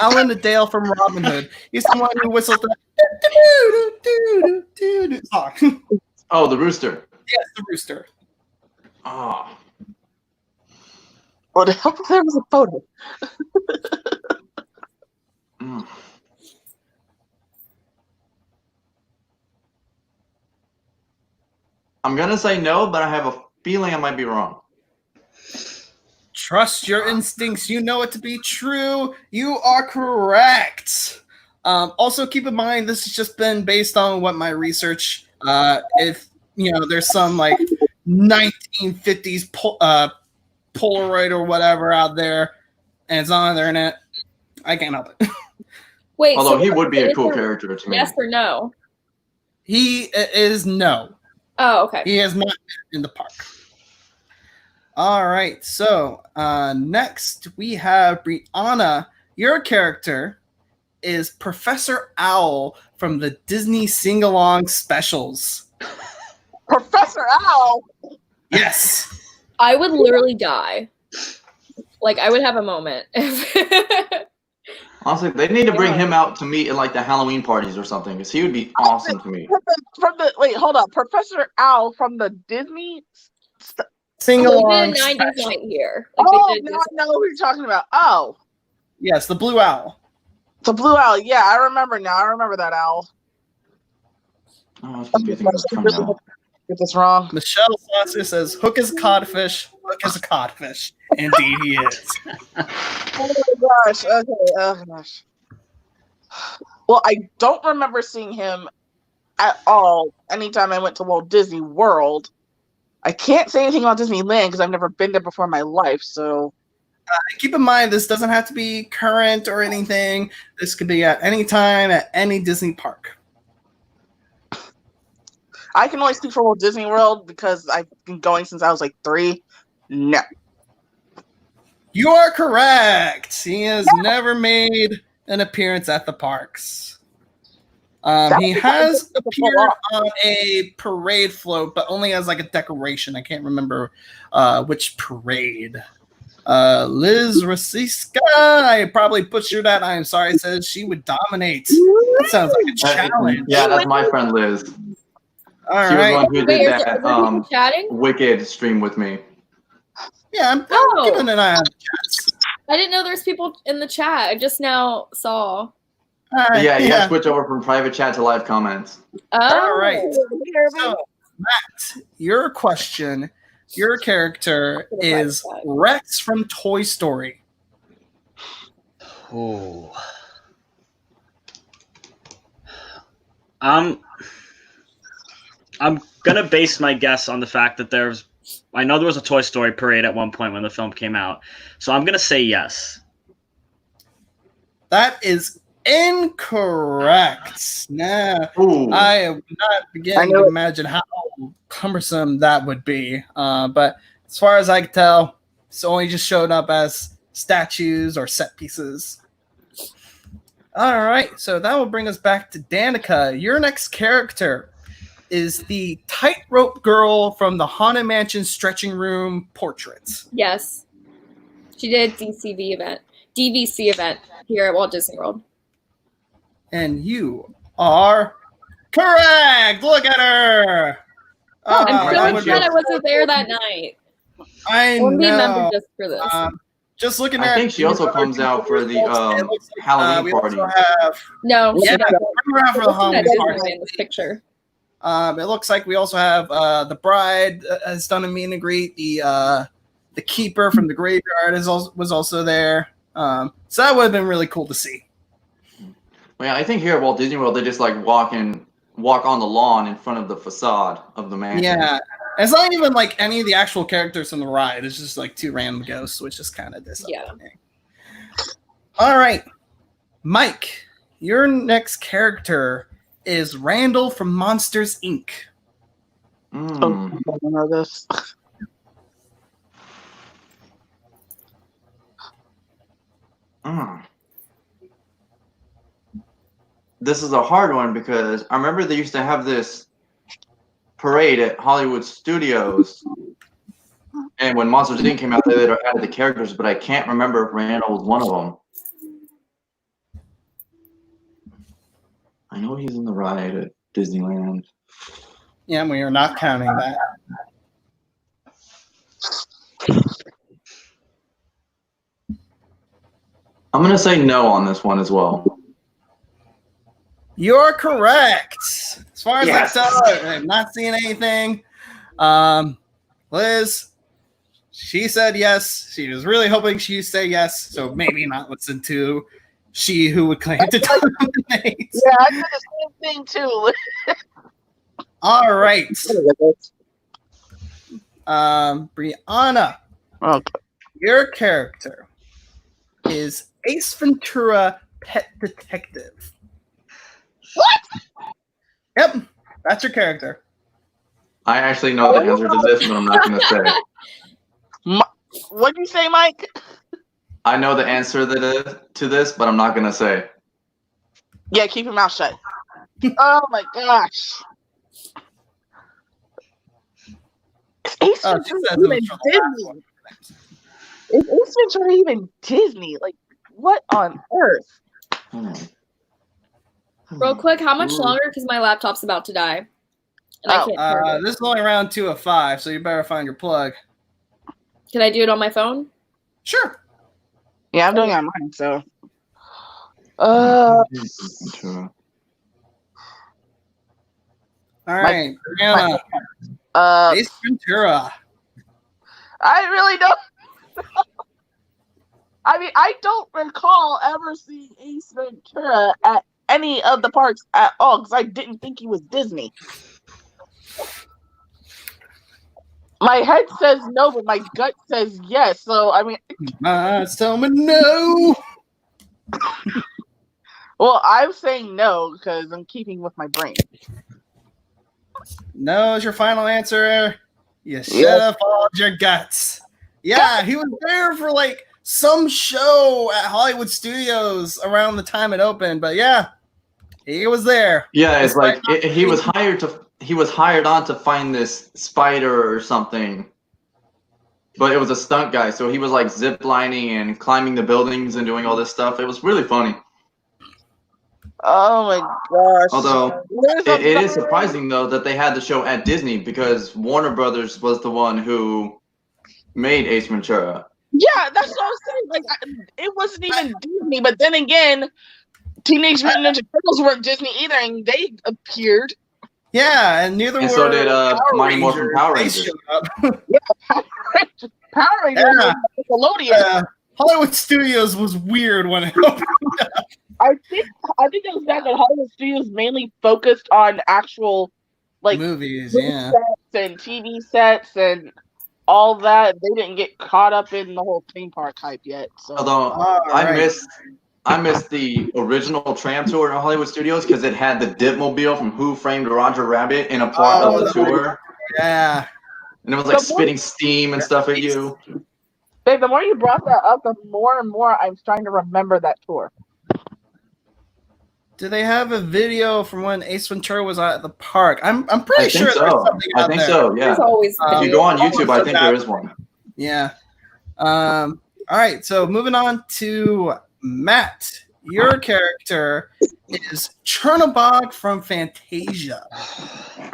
Alan Adale from Robin Hood. He's the one who whistled the song. Oh, the rooster. Yes, the rooster. Oh. Oh, there was a photo. Mm. I'm gonna say no, but I have a feeling I might be wrong. Trust your instincts. You know it to be true. You are correct. Also, keep in mind this has just been based on what my research. If there's some like 1950s Polaroid or whatever out there, and it's on the internet, I can't help it. wait. Although so he would be a cool is character to me. Yes or no? He is no. Oh, okay. He is not in the park. All right. So next we have Brianna. Your character is Professor Owl from the Disney Sing-Along specials. Professor Owl? Yes. I would literally die. Like, I would have a moment. Honestly, they need to bring him out to meet at like the Halloween parties or something, because he would be awesome to me. Wait, hold up. Professor Owl from the Disney Sing-Along They did a 90s special. night here. now I know who you're talking about. Oh, Yes, the Blue Owl. the Blue Owl. Yeah, I remember now. I remember that owl. Oh, I was supposed to be thinking of something else. get this wrong. Michelle Saucer says, Hook is a codfish. Hook is a codfish. Indeed, he is. Oh my gosh. Okay. Oh gosh. Well, I don't remember seeing him at all anytime I went to Walt Disney World. I can't say anything about Disneyland because I've never been there before in my life. So Keep in mind, this doesn't have to be current or anything. This could be at any time at any Disney park. I can only speak for Walt Disney World because I've been going since I was like 3. No. You are correct. He has never made an appearance at the parks. He has appeared on a parade float, but only as like a decoration. I can't remember which parade. Liz Rasiska, I probably butchered that. I am sorry, says she would dominate. That sounds like a challenge. Yeah, that's my friend Liz. All She was right. the one who Wait, did is that people chatting? Wicked stream with me. Yeah, I'm Oh. keeping an eye on the chats. I didn't know there's people in the chat. I just now saw. All right. Yeah, you gotta switch over from private chat to live comments. Oh, All right. So, Matt, your question, your character is Rex from Toy Story. Ooh. I'm gonna base my guess on the fact that I know there was a Toy Story parade at one point when the film came out, so I'm gonna say yes. That is incorrect. Nah, Ooh. I am not beginning to imagine how cumbersome that would be. But as far as I can tell, it's only just showed up as statues or set pieces. All right, so that will bring us back to Danica. Your next character is the tightrope girl from the Haunted Mansion stretching room portraits. yes. She did DVC event here at Walt Disney World. And you are correct. Look at her. I'm my so God, upset she- I wasn't there that night. I I'll be a member know. just for this. Just looking I at think she also comes out for the it looks like, Halloween we party. also have No, yeah, she doesn't. come around for the Listen at Halloween Disneyland party. in this picture. It looks like we also have the bride has done a meet and greet. The keeper from the graveyard was also there. So that would have been really cool to see. Well, yeah, I think here at Walt Disney World they just like walk on the lawn in front of the facade of the mansion. Yeah, it's not even like any of the actual characters from the ride. It's just like 2 random ghosts, which is kind of disappointing. All right, Mike, your next character is Randall from Monsters Inc. Mm. I don't know this. Mm. This is a hard one because I remember they used to have this parade at Hollywood Studios, and when Monsters Inc. came out, they later added the characters, but I can't remember if Randall was one of them. I know he's in the ride at Disneyland. Yeah, we are not counting that. I'm gonna say no on this one as well. You're correct. As far as Yes. I tell, I'm not seeing anything. Liz, she said yes. She was really hoping she'd say yes, so maybe not listen to she who would claim to dominate. Yeah, I did the same thing too. All right. Brianna, Okay. your character is Ace Ventura, Pet Detective. What? Yep, that's your character. I actually know the answer to this, but I'm not gonna say. What'd you say, Mike? I know the answer to this, but I'm not gonna say. Yeah, keep your mouth shut. Oh my gosh. Is Ace Oh, she Ventura says it was even for the last Disney? one. Is Ace Ventura even Disney? Like, what on earth? Hmm. Real quick, how much Ooh. longer? Because my laptop's about to die. And I Oh, can't charge it. This is only round 2 of 5, so you better find your plug. Can I do it on my phone? Sure. Yeah, I'm doing it on mine, so. Ventura. All right, Brianna, Ace Ventura. I really don't. I mean, I don't recall ever seeing Ace Ventura at any of the parks at all because I didn't think he was Disney. My head says no, but my gut says yes. So, I mean, Tell me no. well, I'm saying no because I'm keeping with my brain. No is your final answer. You should Yes. have followed your guts. Yeah, he was there for like some show at Hollywood Studios around the time it opened, but yeah, he was there. Yeah, it's like Despite not he was being- hired on to find this spider or something. But it was a stunt guy, so he was like zip lining and climbing the buildings and doing all this stuff. It was really funny. Oh my gosh. Although There's a it is very- surprising though that they had the show at Disney because Warner Brothers was the one who made Ace Ventura. Yeah, that's what I'm saying. Like, it wasn't even Disney, but then again, Teenage Mutant Ninja Turtles weren't Disney either, and they appeared. Yeah, and neither And were so did, Power Mighty Morphin Power They Rangers. showed up. Power Rangers Yeah. was Nickelodeon. Hollywood Studios was weird when it opened. I think it was back when Hollywood Studios mainly focused on actual like Movies, movie yeah. sets and TV sets and all that. They didn't get caught up in the whole theme park hype yet. So Although All I right. missed the original tram tour at Hollywood Studios because it had the Dipmobile from Who Framed Roger Rabbit in a part Oh, of the tour, Yeah. and it was like The more- spitting steam and stuff at you. babe, the more you brought that up, the more and more I'm starting to remember that tour. Do they have a video from when Ace Ventura was at the park? I'm I pretty think sure there's so. something I out think there. so. Yeah. There's always Uh, If you videos. go on Oh, YouTube, I so think that- there is one. Yeah. All right. So moving on to Matt. Your character is Chernobog from Fantasia.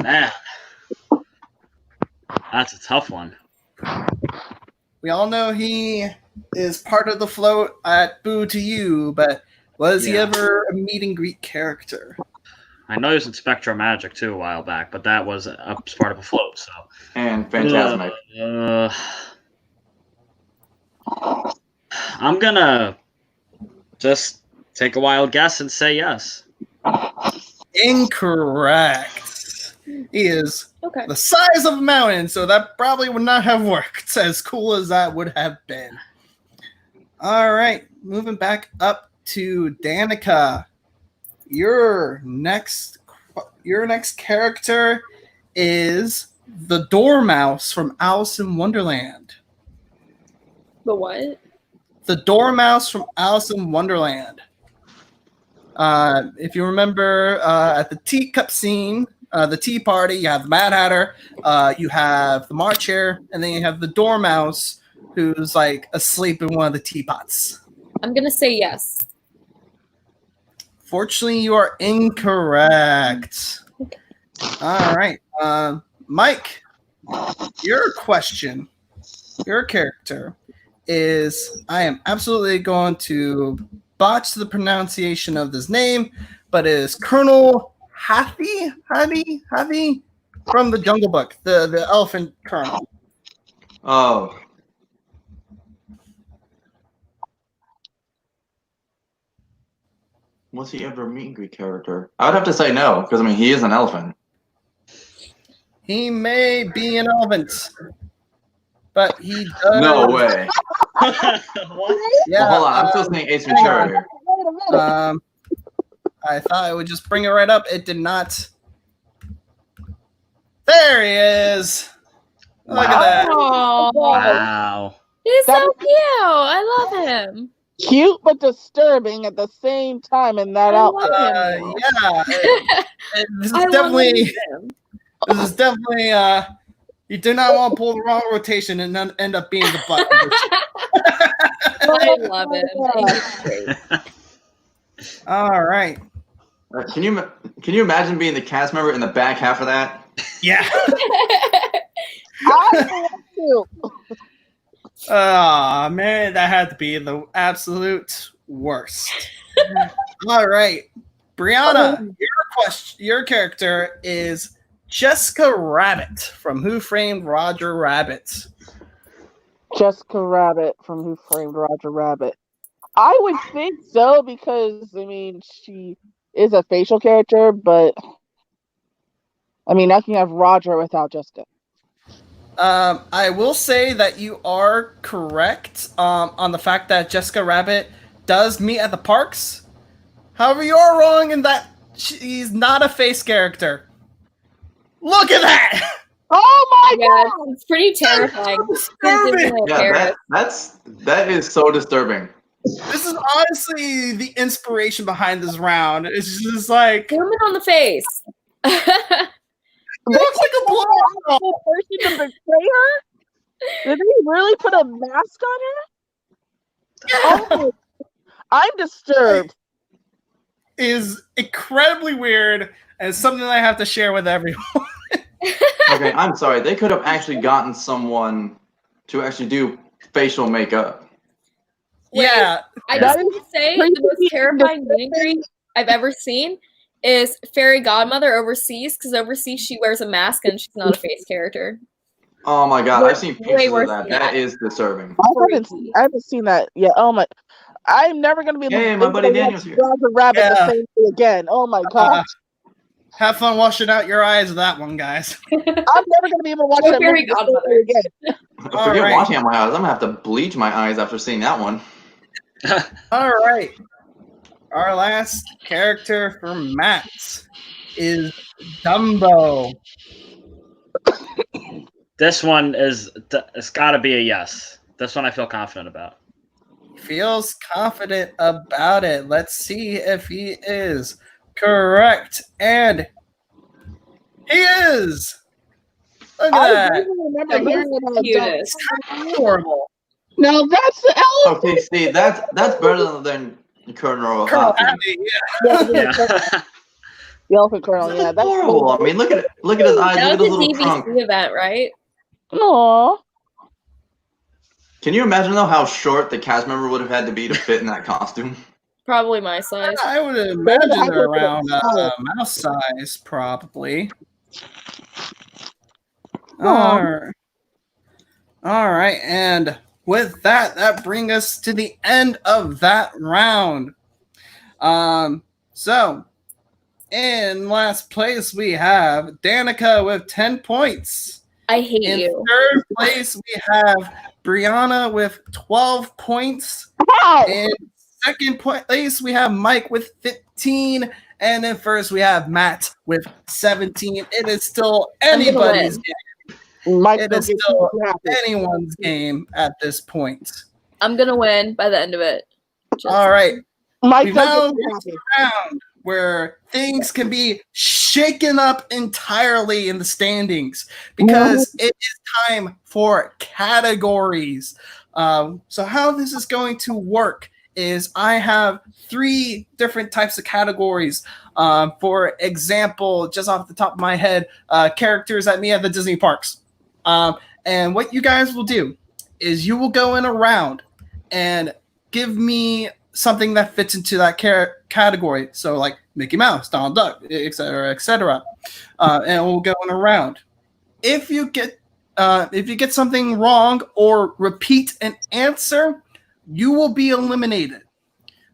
Man, that's a tough one. We all know he is part of the float at Boo to You, but was he Yeah. ever a meet and greet character? I know he was in Spectrum Magic too a while back, but that was part of a float. So And Phantasmic. I'm gonna just take a wild guess and say yes. Incorrect. He is Okay. the size of a mountain, so that probably would not have worked, as cool as that would have been. All right, moving back up to Danica. Your next character is the Dormouse from Alice in Wonderland. The what? The Dormouse from Alice in Wonderland. If you remember at the teacup scene, the tea party, you have the Mad Hatter, you have the March Hare, and then you have the Dormouse who's like asleep in one of the teapots. I'm gonna say yes. Fortunately, you are incorrect. All right. Mike, your character is, I am absolutely going to botch the pronunciation of this name, but it is Colonel Hathi from the Jungle Book, the elephant colonel. Oh. Was he ever a meet and greet character? I would have to say no, because I mean he is an elephant. He may be an elephant, but he does. No way. What? Yeah, Well, hold on, I'm still saying Ace Ventura here. Wait a minute. I thought I would just bring it right up. It did not. There he is. Look at that. Oh, Wow. he's That so cute. I love him. Cute but disturbing at the same time in that I outfit. love him. Yeah, this is I love definitely. him. This is definitely. You do not want to pull the wrong rotation and then end up being the butt. I love him. He's great. All right. Can you imagine being the cast member in the back half of that? Yeah. I want to. Oh man, that had to be the absolute worst. All right, Brianna, your character is Jessica Rabbit from Who Framed Roger Rabbit. Jessica Rabbit from Who Framed Roger Rabbit. I would think so because I mean she is a facial character, but I mean I can have Roger without Jessica. I will say that you are correct on the fact that Jessica Rabbit does meet at the parks. However, you are wrong in that she's not a face character. Look at that! Oh my Yeah, god! it's pretty terrifying. Disturbing. Yeah, that is so disturbing. This is honestly the inspiration behind this round. It's just like, Zoom in on the face. it looks like a blow. The person to betray her? Did they really put a mask on her? Oh, I'm disturbed. Is incredibly weird and something that I have to share with everyone. Okay, I'm sorry. They could have actually gotten someone to actually do facial makeup. Yeah, I That just want to say crazy the most terrifying meet and greet I've ever seen is Fairy Godmother overseas, because overseas she wears a mask and she's not a face character. Oh my god, I've seen Way pictures worse of that. than That that. is disturbing. I haven't seen that yet. Oh my! I'm never gonna be able Hey, to my buddy watch Daniel's here. Roger Rabbit Yeah. the same way again. Oh my god! have fun washing out your eyes with that one, guys. I'm never gonna be able to watch Go that Fairy movie the same Godmother. way again. Forget right. washing out my eyes. I'm gonna have to bleach my eyes after seeing that one. All right. Our last character for Matt is Dumbo. This one it's got to be a yes. This one I feel confident about. Feels confident about it. Let's see if he is correct. And he is. Look I at that. really remember That hearing was about cutest. Horrible. No, that's the elephant. Okay, see, that's better than Colonel Colonel Happy. Happy, yeah. Yeah, Yeah. the elephant colonel. That's Yeah, that's horrible. I mean, look at it. Look at his eyes. That Look at was his a little trunk. DVC event, right? Aww. Can you imagine though how short the cast member would have had to be to fit in that costume? Probably my size. I would imagine they're around mouse size, probably. All right, and with that, that brings us to the end of that round. So in last place we have Danica with 10 points. I hate In you. third place we have Brianna with 12 points. Wow. In second place, we have Mike with 15. And then first, we have Matt with 17. It is still anybody's win. game. Mike, It don't is get still too happy. anyone's game at this point. I'm gonna win by the end of it. Just- All right. Mike, We've don't now get too reached happy. a round where things can be shaken up entirely in the standings because it is time for categories. So how this is going to work is I have 3 different types of categories. For example, just off the top of my head, characters that meet at the Disney parks. And what you guys will do is you will go in a round and give me something that fits into that category. So like Mickey Mouse, Donald Duck, etc., etc. And we'll go in a round. If you get something wrong or repeat an answer, you will be eliminated.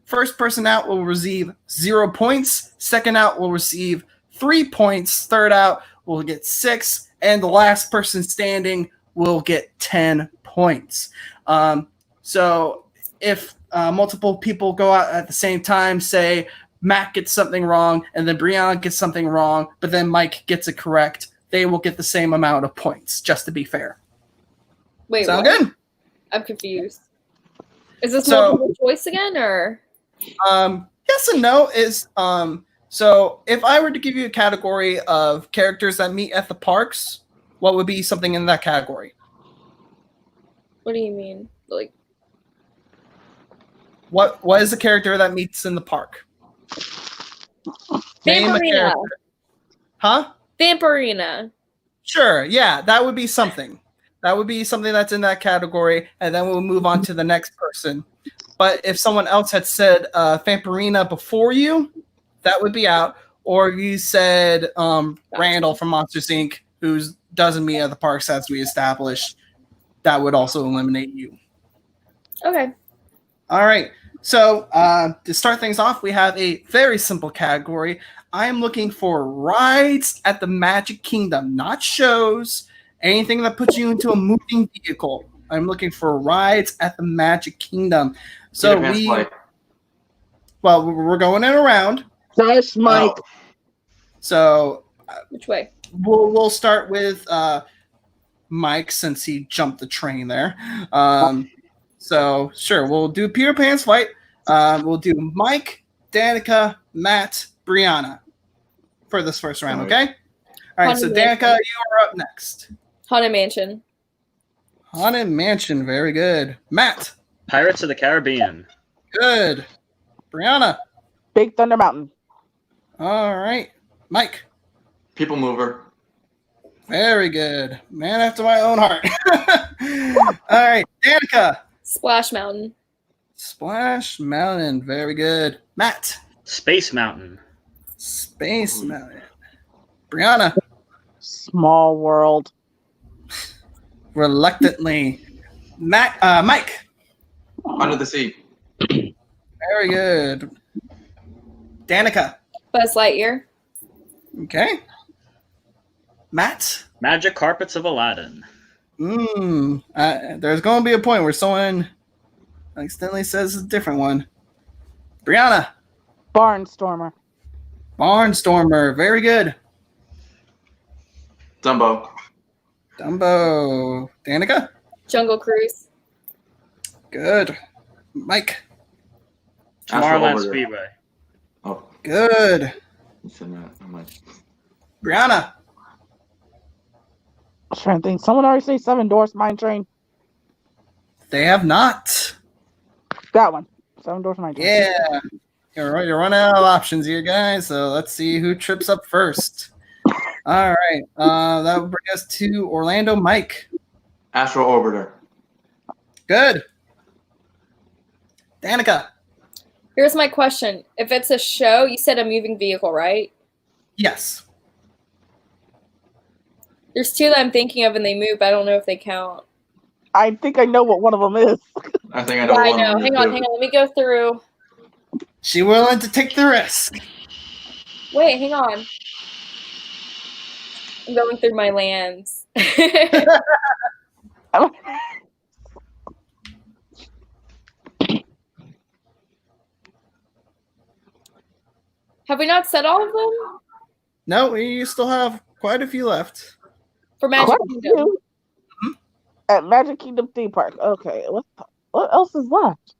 First person out will receive 0 points. Second out will receive 3 points. Third out will get 6, and the last person standing will get 10 points. So if multiple people go out at the same time, say Matt gets something wrong, and then Brianna gets something wrong, but then Mike gets it correct, they will get the same amount of points, just to be fair. Wait, Sound what? good? I'm confused. Is this So- multiple choice again, or Yes and no is so if I were to give you a category of characters that meet at the parks, what would be something in that category? what do you mean? Like, What is a character that meets in the park? Name a Vampirina. character. Huh? Vampirina. Sure, yeah, that would be something. That would be something that's in that category, and then we'll move on to the next person. But if someone else had said Vampirina before you, that would be out. or you said Randall from Monsters Inc., who doesn't meet at the parks as we established, that would also eliminate you. Okay. All right. So to start things off, we have a very simple category. I am looking for rides at the Magic Kingdom, not shows, anything that puts you into a moving vehicle. I'm looking for rides at the Magic Kingdom. So we're going in around. Nice, Mike. Oh, So Which way? we'll start with Mike since he jumped the train there. So sure, we'll do Peter Pan's Flight. We'll do Mike, Danica, Matt, Brianna for this first round. Okay. All right. So Haunted Danica, Mansion. you are up next. Haunted Mansion. Haunted Mansion, very good. Matt, Pirates of the Caribbean. good. Brianna, Big Thunder Mountain. all right. Mike, People Mover. very good. Man after my own heart. All right. Danica, Splash Mountain. Splash Mountain, very good. Matt, Space Mountain. Space Mountain. Brianna, Small World. reluctantly. Mike, Under the Sea. very good. Danica, Buzz Lightyear. okay. Matt, Magic Carpets of Aladdin. there's going to be a point where someone accidentally says a different one. Brianna, Barnstormer. Barnstormer, very good. Dumbo. Dumbo, Danica, Jungle Cruise. good. Mike, Astro Tomorrowland Orbiter. Speedway. Oh, good. you said that. I'm like, Brianna, I'm trying to think. Someone already say Seven Dwarfs Mine Train. they have not. That one. Seven Dwarfs Mine Train. Yeah. You're running out of options here, guys. So let's see who trips up first. All right. That will bring us to Orlando. Mike, Astro Orbiter. good. Danica, Here's my question. If it's a show, you said a moving vehicle, right? yes. There's two that I'm thinking of and they move, but I don't know if they count. I think I know what one of them is. I think I know. Yeah, I one know. of them Hang too. on. Let me go through. She willing to take the risk. Wait, hang on. I'm going through my lands. Have we not said all of them? No, we still have quite a few left. For Magic Quite a Kingdom. few. At Magic Kingdom Theme Park. Okay. What else is left?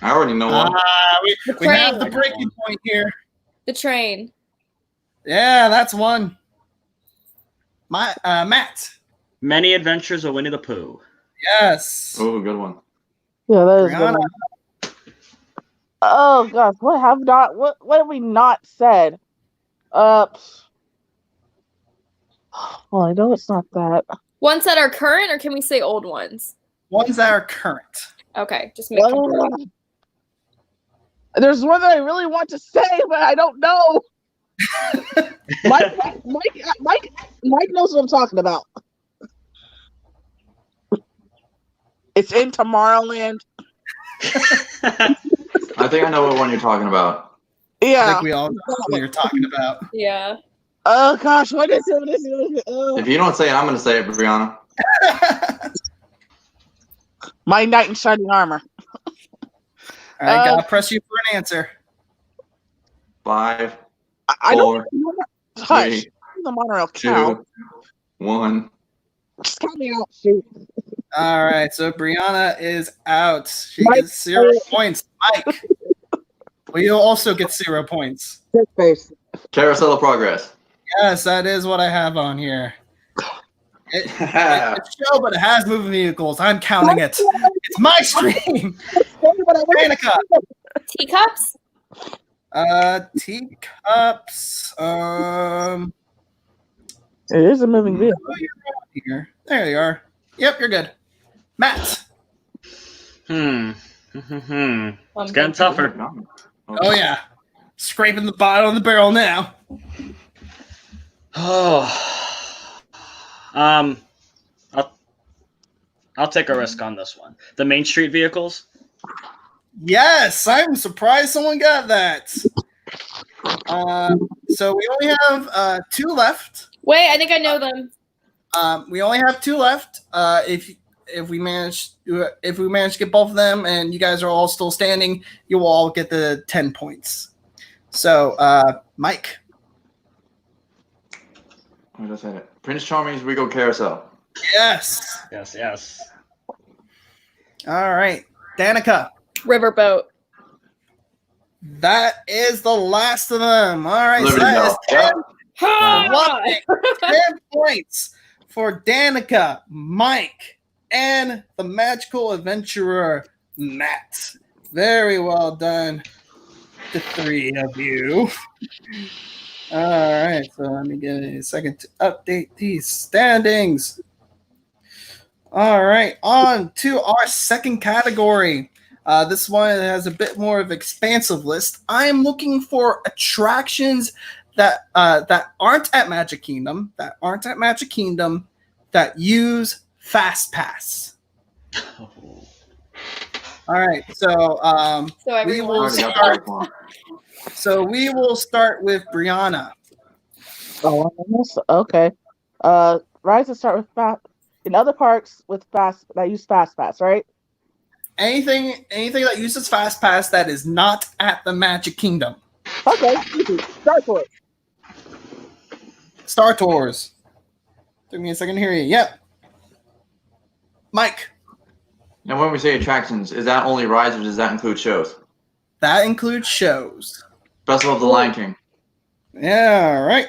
I already know one. We have the breaking point here. The train. Yeah, that's one. Matt. Many Adventures of Winnie the Pooh. Yes. Oh, good one. Yeah, that is good. Brianna. One. Oh gosh, what have we not said? Well, I know it's not that. Ones that are current, or can we say old ones? Ones that are current. Okay, just make There's one that I really want to say, but I don't know. Mike knows what I'm talking about. It's in Tomorrowland. I think I know what one you're talking about. I Yeah. think we all know what you're talking about. Yeah. Oh gosh, what is it? What is it? What is it? Oh. If you don't say it, I'm going to say it, Brianna. My knight in shining armor. All right, gotta press you for an answer. 5, I Four, don't. Hush. 3, The monorail count. 2, 1. Just count me out. Shoot. All right, so Brianna is out. She Mike- gets 0 points. Mike, well, you'll also get 0 points. His face. Carousel of Progress. Yes, that is what I have on here. It's a show, but it has moving vehicles. I'm counting it. It's my stream. Danica. Teacups? Teacups. It is a moving vehicle. Here. There you are. Yep, you're good. Matt. It's getting tougher. Oh yeah. scraping the bottom of the barrel now. Oh, I'll take a risk on this one. The Main Street vehicles. Yes, I'm surprised someone got that. So we only have 2 left. Wait, I think I know them. We only have 2 left. If we manage to get both of them, and you guys are all still standing, you will all get the 10 points. So, Mike. I just said it. Prince Charming's Regal Carousel. Yes. Yes. All right, Danica. Riverboat. That is the last of them. All right, so Liberty that is Bell. 10, Yep. whopping 10 points for Danica, Mike, and the magical adventurer, Matt. Very well done, the 3 of you. All right, so let me get a second to update these standings. All right, on to our second category. This one has a bit more of an expansive list. I am looking for attractions that aren't at Magic Kingdom, that use Fast Pass. Oh. All right, so So we everyone. will Already got start. that one. So we will start with Brianna. Oh, okay. Rise to start with fast in other parks with fast that use Fast Pass, right? Anything that uses Fast Pass that is not at the Magic Kingdom. Okay, easy. Start for it. Star Tours. Took me a second to hear you. Yep. Mike. And when we say attractions, is that only rides or does that include shows? That includes shows. Festival of the Lion King. Yeah, all right.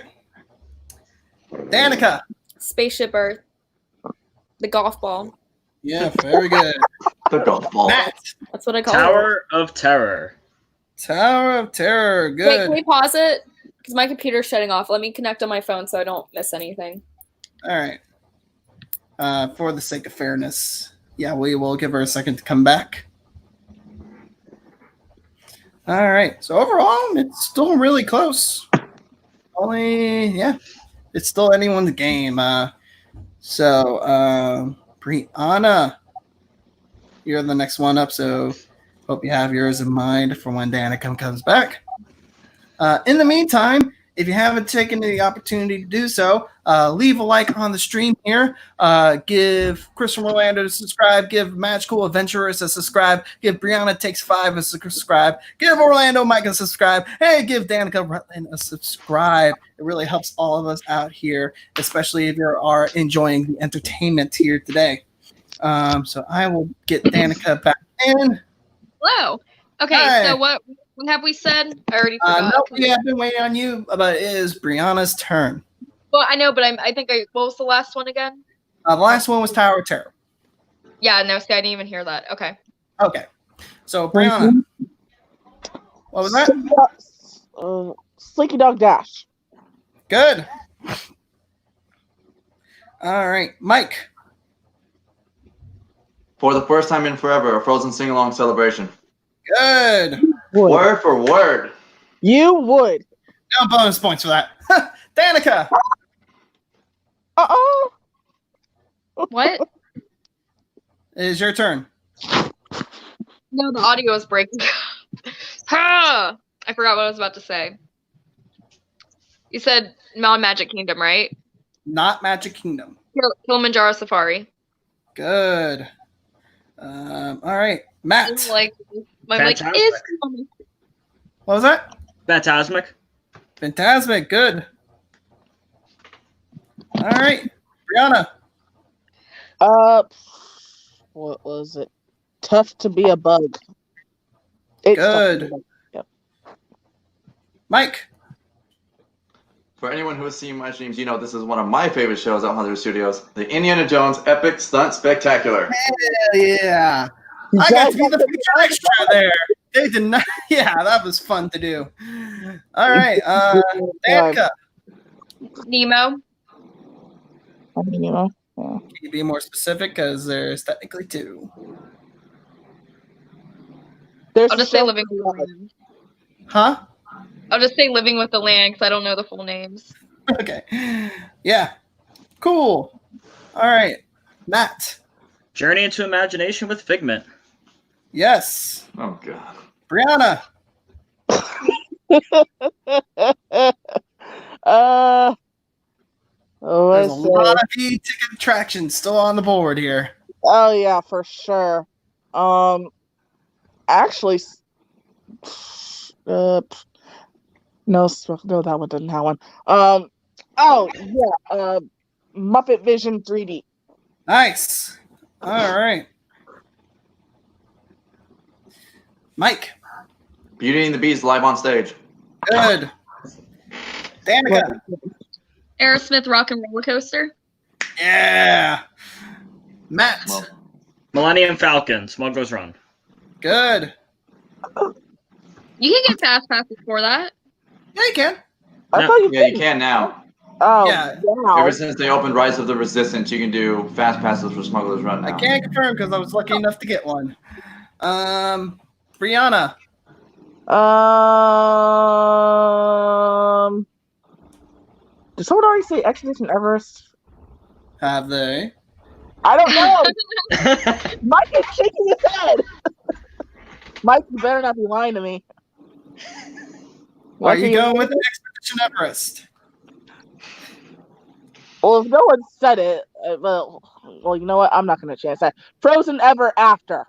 Danica. Spaceship Earth. The golf ball. Yeah, very good. The golf ball. Matt. That's what I call it. Tower of Terror. Tower of Terror. Wait, Good. can we pause it? Because my computer's shutting off. Let me connect on my phone so I don't miss anything. All right. For the sake of fairness, yeah, we will give her a second to come back. All right. So overall, it's still really close. It's still anyone's game. Brianna, you're the next one up. So hope you have yours in mind for when Danica comes back. In the meantime, if you haven't taken the opportunity to do so, leave a like on the stream here. Give Chris from Orlando a subscribe. Give Magical Adventurers a subscribe. Give Brianna Takes 5 a subscribe. Give Orlando Mike a subscribe. And give Danica Rutland a subscribe. It really helps all of us out here, especially if you are enjoying the entertainment here today. So I will get Danica back in. Hello. Okay, Hi. so what have we said? I already forgot. No, we have been waiting on you, but it is Brianna's turn. Well, I know, but what was the last one again? The last one was Tower of Terror. Yeah, no, see, I didn't even hear that. Okay. Okay. So, Brianna, what was that? Slinky Dog Dash. Good. All right. Mike. For the first time in forever, a Frozen sing-along celebration. Good. Would. Word for word. You would. No bonus points for that. Danica. Uh-oh. What? It is your turn. No, the audio is breaking. I forgot what I was about to say. You said non-Magic Kingdom, right? Not Magic Kingdom. Kilimanjaro Safari. Good. All right. Matt. My mic Fantastic. is coming. What was that? Phantasmic. Fantastic. Good. All right. Brianna. What was it? Tough to be a bug. It's tough to be Good. a bug. Yep. Mike. For anyone who has seen my streams, you know this is one of my favorite shows at Hollywood Studios, the Indiana Jones Epic Stunt Spectacular. Hell yeah. I got to be the feature extra there. They did not. Yeah, that was fun to do. All right. Danica. Nemo. I mean, you know, yeah. Can you be more specific? Because there's technically 2. There's I'll just a say show Living called- Room. Huh? I'll just say Living with the Land because I don't know the full names. Okay. Yeah. Cool. All right. Matt. Journey into Imagination with Figment. Yes. Oh god. Brianna. Oh, There's a let's lot see. of e-ticket attractions still on the board here. Oh yeah, for sure. Actually, no, no, that one didn't have one. Oh yeah, Muppet Vision 3D. Nice. All right. Mike. Beauty and the Beast live on stage. Good. Danica. Aerosmith Rock and Roller Coaster. Yeah. Matt. Well, Millennium Falcon, Smuggler's Run. Good. You can get fast passes for that. Yeah, you can. I No. thought you yeah, you could. can now. Oh, Yeah. wow. Ever since they opened Rise of the Resistance, you can do fast passes for Smuggler's Run now. I can't confirm because I was lucky enough to get one. Brianna. Did someone already say Expedition Everest? Have they? I don't know. Mike is shaking his head. Mike, you better not be lying to me. Are you going with Expedition Everest? Well, if no one said it, well, you know what? I'm not going to chance that. Frozen Ever After.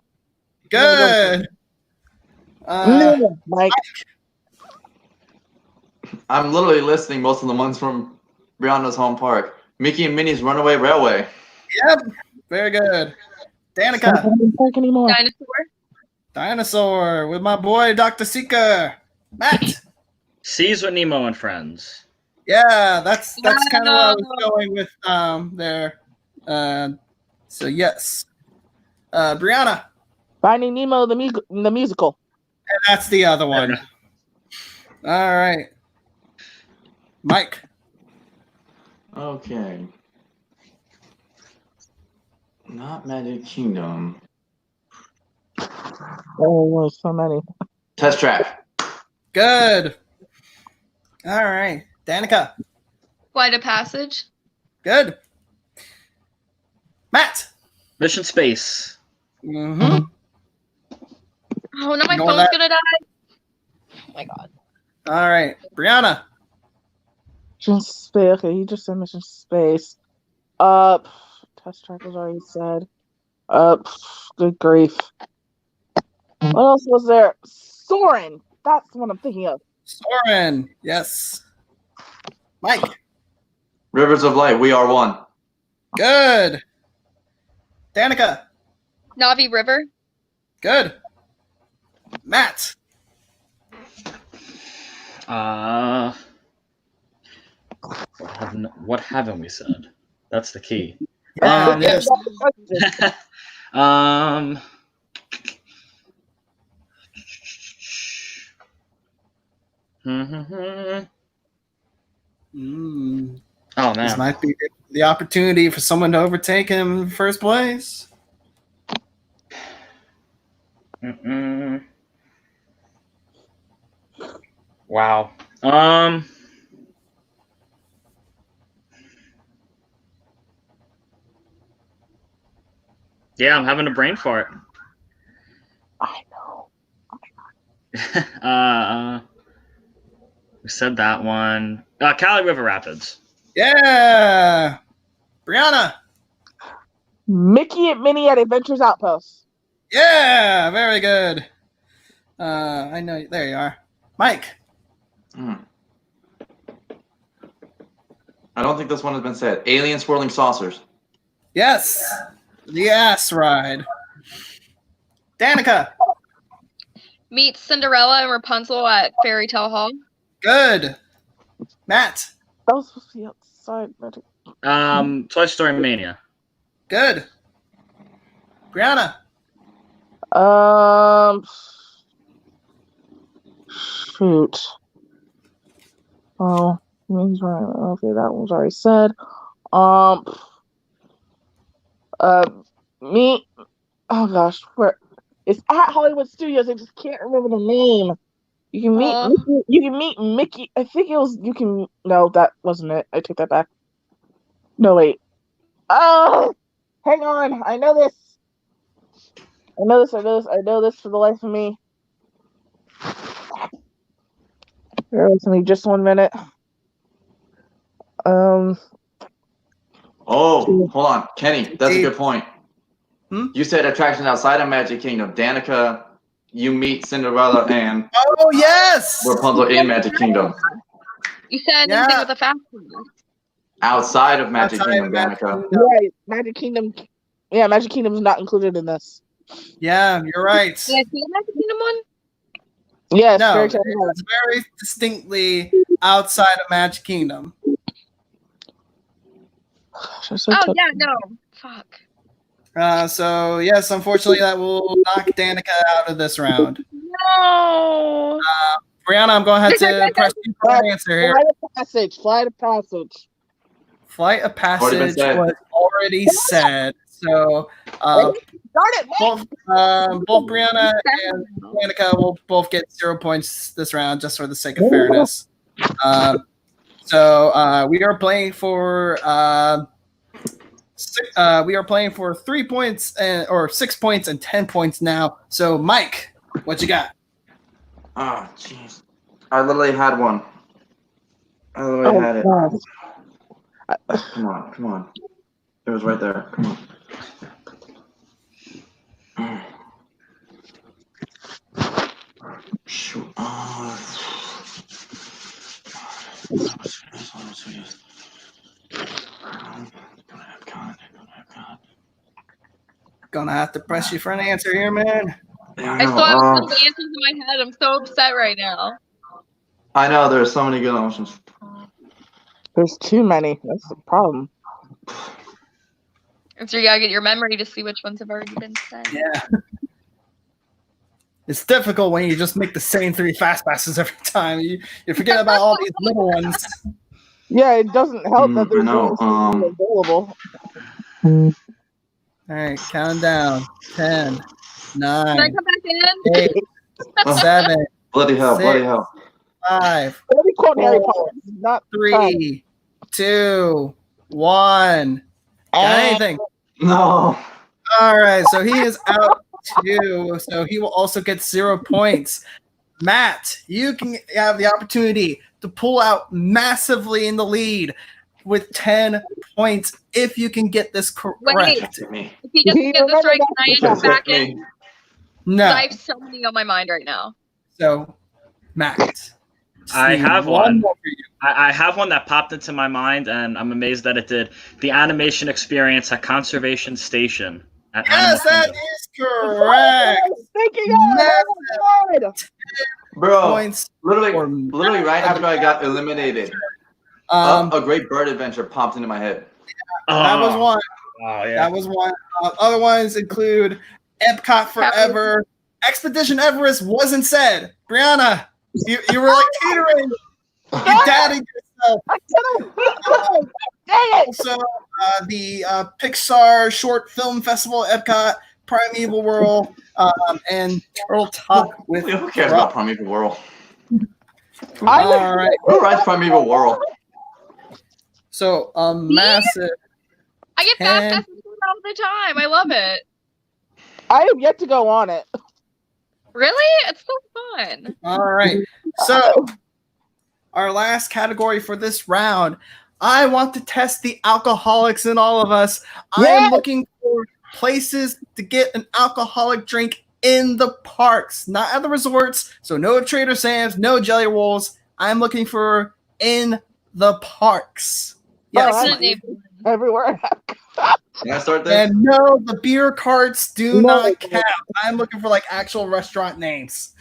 Good. Mike. I'm literally listing most of the ones from Brianna's home park. Mickey and Minnie's Runaway Railway. Yep. Very good. Danica. I don't park anymore. Dinosaur. Dinosaur with my boy Dr. Seeker. Matt. Seas with Nemo and Friends. Yeah, that's kind of what I was going with there. So yes. Brianna. Finding Nemo the musical. And that's the other one. All right. Mike. Okay. Not Magic Kingdom. Oh, so many. Test Track. Good. All right. Danica. Flight of Passage. Good. Matt. Mission Space. Mm-hmm. Oh no, my Ignore phone's that. gonna die. Oh my god. All right. Brianna. Just space. Okay, he just said Mission Space. Test Track was already said. Good grief. What else was there? Soren. That's what I'm thinking of. Soren. Yes. Mike. Rivers of Light. We Are One. Good. Danica. Navi River. Good. Matt. What haven't we said? That's the key. Yes. Mm. Oh This man. might be the opportunity for someone to overtake him in first place. Mm-mm. Wow. Yeah, I'm having a brain fart. I know. We said that one. Cali River Rapids. Yeah. Brianna. Mickey and Minnie at Adventures Outpost. Yeah. Very good. I know. There you are. Mike. I don't think this one has been said. Alien Swirling Saucers. Yes. The ass ride. Danica. Meet Cinderella and Rapunzel at Fairy Tale Hall. Good. Matt. That was supposed to be outside. Toy Story Mania. Good. Brianna. Shoot. Oh, means right. Okay, that one's already said. Me. Oh gosh, where it's at Hollywood Studios. I just can't remember the name. You can meet. Aw. Mickey, you can meet Mickey. I think it was. You can. No, that wasn't it. I take that back. No, wait. Oh, hang on. I know this. I know this. I know this. I know this for the life of me. Bear with me just 1 minute. Oh, hold on, Kenny. That's a good point. You said attractions outside of Magic Kingdom. Danica, you meet Cinderella and Oh yes. Rapunzel in Magic Kingdom. You said Yeah. anything with the fast pass. Outside of Magic Outside Kingdom, of Magic Danica. Kingdom. Right, Magic Kingdom. Yeah, Magic Kingdom's not included in this. Yeah, you're right. Did I see the Magic Kingdom one? Yes, No, Fairy it's Tale Island. very distinctly outside of Magic Kingdom. Gosh, I'm so Oh touched. yeah, no. Fuck. So yes, unfortunately, that will knock Danica out of this round. No. Brianna, I'm going to have to press you for an answer here. Flight of Passage. Flight of Passage. Flight of Already been Passage said. was already said. So Darn it, man! both Brianna and Danica will both get 0 points this round, just for the sake of fairness. So we are playing for 3 points or 6 points and 10 points now. So Mike, what you got? Oh, jeez. I literally had one. I literally had it. God. Come on. It was right there. Come on. Shoot. Gonna have to press you for an answer here, man. I still have so many answers in my head. I'm so upset right now. I know there's so many good options. There's too many. That's the problem. And so you gotta get your memory to see which ones have already been said. Yeah. It's difficult when you just make the same 3 fast passes every time. You forget about all these little ones. Yeah, it doesn't help that there's I know, only available. All right, count down. 10, Can I 9, come back in? 8, 7, Bloody hell, Six. bloody hell. 5, Let me quote Harry Four, Potter. Not 3, 2, 1. Got anything? No. All right, so he is out 2, so he will also get 0 points. Matt, you can have the opportunity to pull out massively in the lead with 10 points if you can get this correct. Hit me. If he doesn't get this right, can I Just come back hit in? me. No. I have so many on my mind right now. So, Matt. I just have need one. more for you. I have one that popped into my mind, and I'm amazed that it did. The animation experience at Conservation Station. At Yes, Animal that Kingdom. is correct. I was thinking of it. Oh my God. Bro, Points. literally for right after I got eliminated, a Great Bird Adventure popped into my head. That was Oh, one. Oh, yeah. That was one. Other ones include Epcot Forever. Expedition Everest wasn't said. Brianna, you were like teetering. You doubted yourself. I could've- Dang it! Also, the Pixar Short Film Festival at Epcot, Primeval World, and Turtle Talk with Who cares about Primeval World? All right. Who writes Primeval World? So, massive. I get fast passes all the time. I love it. I have yet to go on it. Really? It's so fun. All right. So, our last category for this round, I want to test the alcoholics in all of us. I am Yes! looking for places to get an alcoholic drink in the parks, not at the resorts. So, no Trader Sam's, no Jelly Rolls. I'm looking for in the parks. Yes. Oh, Should've named one. Everywhere. Can I start this? And no, the beer carts do No. not count. I'm looking for like actual restaurant names.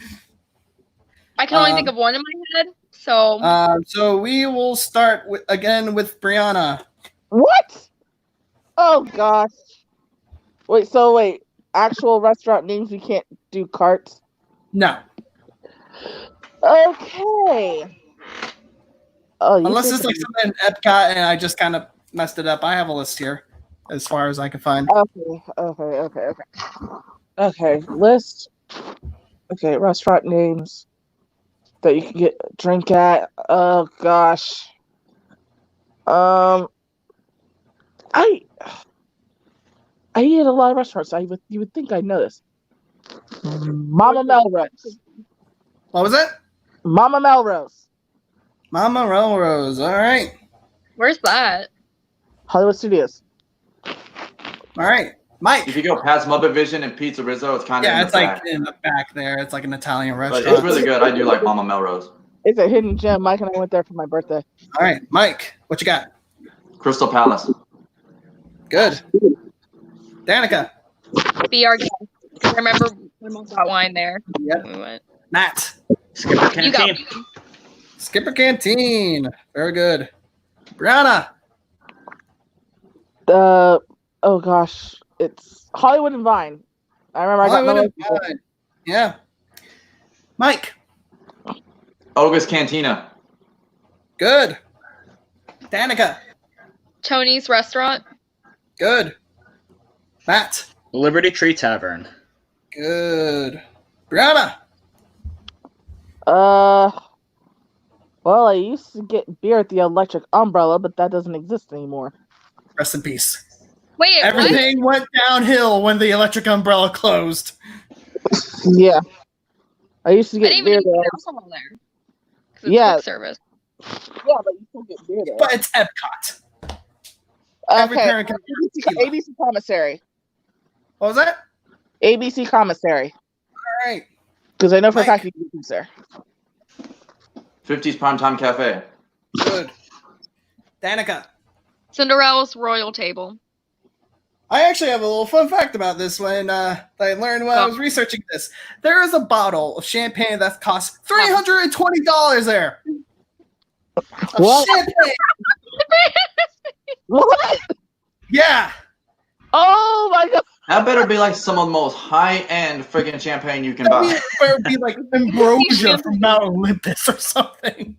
I can only think of one in my head. So So we will start again with Brianna. What? Oh gosh. Wait. Actual restaurant names, we can't do carts. No, Okay. Oh, you unless said- it's like something in Epcot and I just kind of messed it up. I have a list here, as far as I can find. Okay. List. Okay, restaurant names. that you can get drink at. Oh gosh. I eat at a lot of restaurants. You would think I'd know this. Mama Melrose. What was it? Mama Melrose. Mama Melrose. All right. Where's that? Hollywood Studios. All right. Mike. If you go past Muppet Vision and Pizza Rizzo, it's kind of Yeah, in it's the like back. in the back there. It's like an Italian But restaurant. it's really good. I do like Mama Melrose. It's a hidden gem. Mike and I went there for my birthday. All right, Mike, what you got? Crystal Palace. Good. Danica. Be our guest. I remember my mom got wine there. Yep. We went. Matt. Skipper You got Canteen. Skipper Canteen. Very good. Brianna. Oh gosh, it's Hollywood and Vine. I remember I got Hollywood my and Vine. Yeah. Mike. Oga's Cantina. Good. Danica. Tony's restaurant. Good. Matt. Liberty Tree Tavern. Good. Brianna. Well, I used to get beer at the Electric Umbrella, but that doesn't exist anymore. Rest in peace. Wait, what? Everything went downhill when the electric umbrella closed. Yeah. I used to I get didn't beer even eat there. alcohol there. 'Cause it's Yeah. quick service. Yeah, but you still get beer there. But it's Epcot. Every Okay, parent can ABC Commissary. What was that? ABC Commissary. All right. Because I know for a Mike. fact you can get things there. 50s Primetime Cafe. Good. Danica. Cinderella's Royal Table. I actually have a little fun fact about this one that I learned when I was researching this. There is a bottle of champagne that costs $320 there. Of What? champagne. What? Yeah. Oh my god! That better be like some of the most high-end freaking champagne you can It buy. would be like ambrosia from Mount Olympus or something.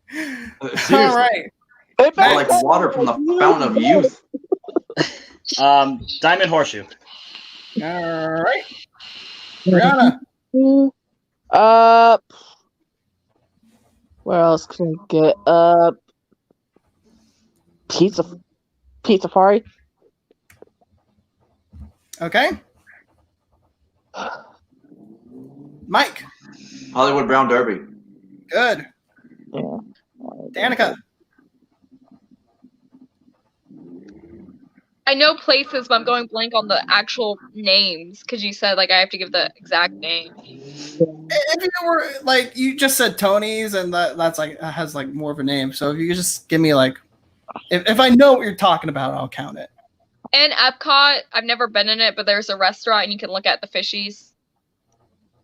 Seriously. All right. It Or better like come water from the from fountain of youth. Diamond Horseshoe. All right. Brianna. Where else can I get? Pizza Party. Okay. Mike. Hollywood Brown Derby. Good. Yeah. Danica. I know places, but I'm going blank on the actual names because you said like I have to give the exact name. If you were like you just said Tony's and that's like has like more of a name. So if you could just give me like if I know what you're talking about, I'll count it. And Epcot, I've never been in it, but there's a restaurant and you can look at the fishies.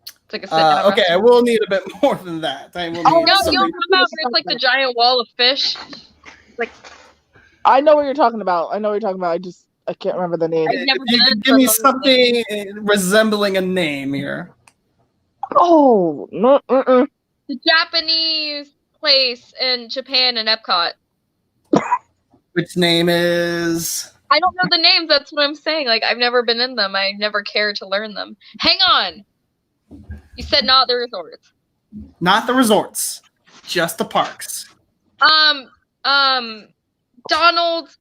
It's like a sit-down Okay, I restaurant. will need a bit more than that. I will need No, you something- don't talk about where it's like the giant wall of fish. I know what you're talking about. I can't remember the name. I've never If you been could to give me one of those something resembling a name here. Oh no! The Japanese place in Japan and Epcot. Which name is I don't know the names. That's what I'm saying. Like I've never been in them. I never cared to learn them. Hang on. You said not the resorts. not the resorts, just the parks. Donald's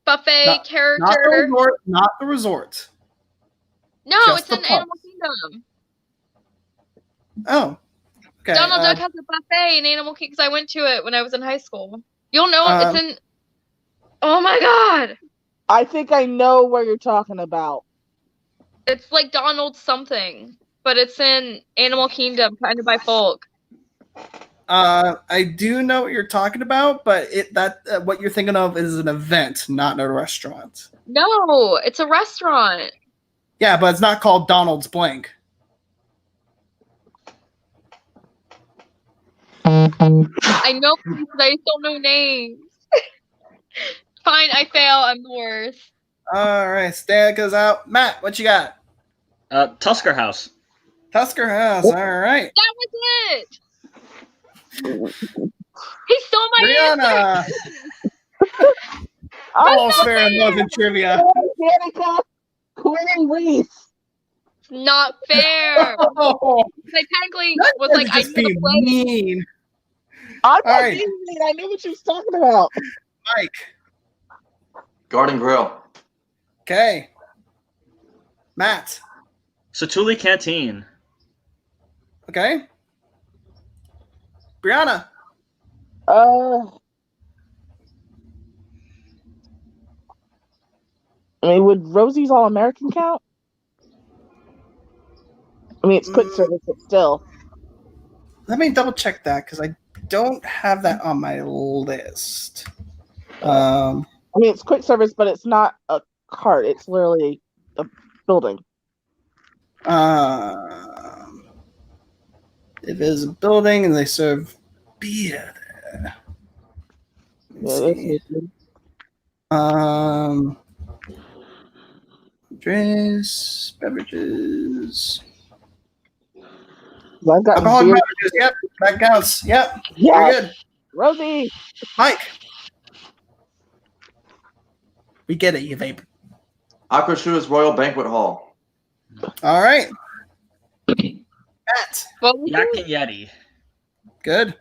buffet Not the character. resort, not the resort. No, just it's the in parks. Animal Kingdom. Oh. Okay. Donald Duck has a buffet in Animal Kingdom because I went to it when I was in high school. You'll know it. It's in. Oh my god! I think I know where you're talking about. It's like Donald something, but it's in Animal Kingdom, kind of by folk. I do know what you're talking about, but what you're thinking of is an event, not a restaurant. No, it's a restaurant. Yeah, but it's not called Donald's Blank. I know places, I just don't know names. Fine, I fail. I'm the worst. All right, Stan goes out. Matt, what you got? Tusker House. Tusker House. All right. That was it. He stole my answer. Brianna. Almost fair and love and trivia. Danica, Quinn Reese. not fair. Oh, I technically that was like, I just know be the play. mean. I'm not Alright. being mean. I knew what she was talking about. Mike. Garden Grill. Okay. Matt. Satuli Canteen. Okay. Brianna. I mean, would Rosie's All American count? I mean, it's quick service, but still. Let me double check that because I don't have that on my list. I mean, it's quick service, but it's not a cart. It's literally a building. It is a building and they serve beer there. Let's Yeah, see. that's Drinks, beverages. I've got Alcoholic beer. beverages, yep, that counts. Yep, Yeah, very good. Rosie. Mike. We get it, you vape. Aqua Shoes Royal Banquet Hall. All right. Matt. What was Yak it? and Yeti. Good.